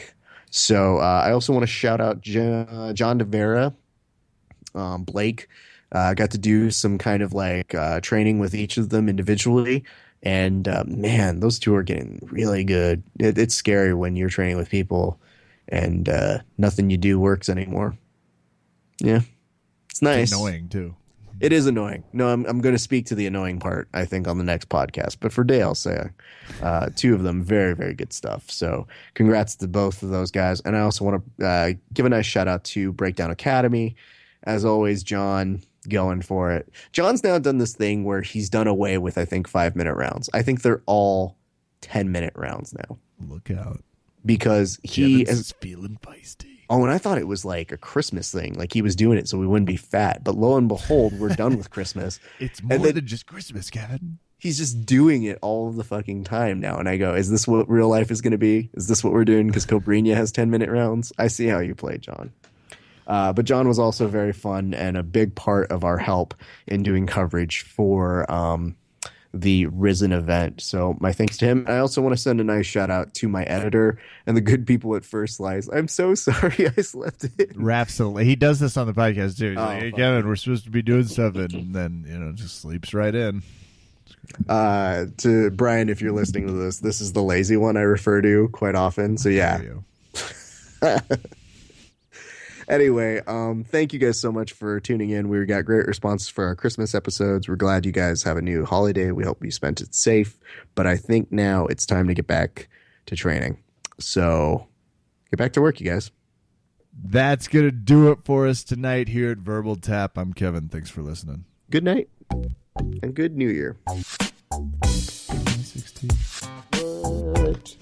So I also want to shout out John DeVera, Blake. Got to do some kind of like training with each of them individually. And man, those two are getting really good. It's scary when you're training with people and nothing you do works anymore. Yeah, it's nice. It's annoying too. It is annoying. No, I'm going to speak to the annoying part, I think, on the next podcast. But for Day, I'll say two of them, very, very good stuff. So congrats to both of those guys. And I also want to give a nice shout out to Breakdown Academy. As always, John, going for it. John's now done this thing where he's done away with, I think, 5-minute rounds. I think they're all 10-minute rounds now. Look out. Because he is feeling feisty. Oh, and I thought it was like a Christmas thing. Like he was doing it so we wouldn't be fat. But lo and behold, we're done with Christmas. It's more than just Christmas, Kevin. He's just doing it all the fucking time now. And I go, is this what real life is going to be? Is this what we're doing? Because Cobrinha has 10-minute rounds. I see how you play, John. But John was also very fun and a big part of our help in doing coverage for the Risen event. So my thanks to him. I also want to send a nice shout out to my editor and the good people at First Slice. I'm so sorry I slept in. He does this on the podcast too. He's like, hey, fuck. Kevin, we're supposed to be doing stuff, and then just sleeps right in. To Brian, if you're listening to this is the lazy one I refer to quite often. So yeah. Anyway, thank you guys so much for tuning in. We got great responses for our Christmas episodes. We're glad you guys have a new holiday. We hope you spent it safe. But I think now it's time to get back to training. So get back to work, you guys. That's going to do it for us tonight here at Verbal Tap. I'm Kevin. Thanks for listening. Good night and good New Year. 2016. What?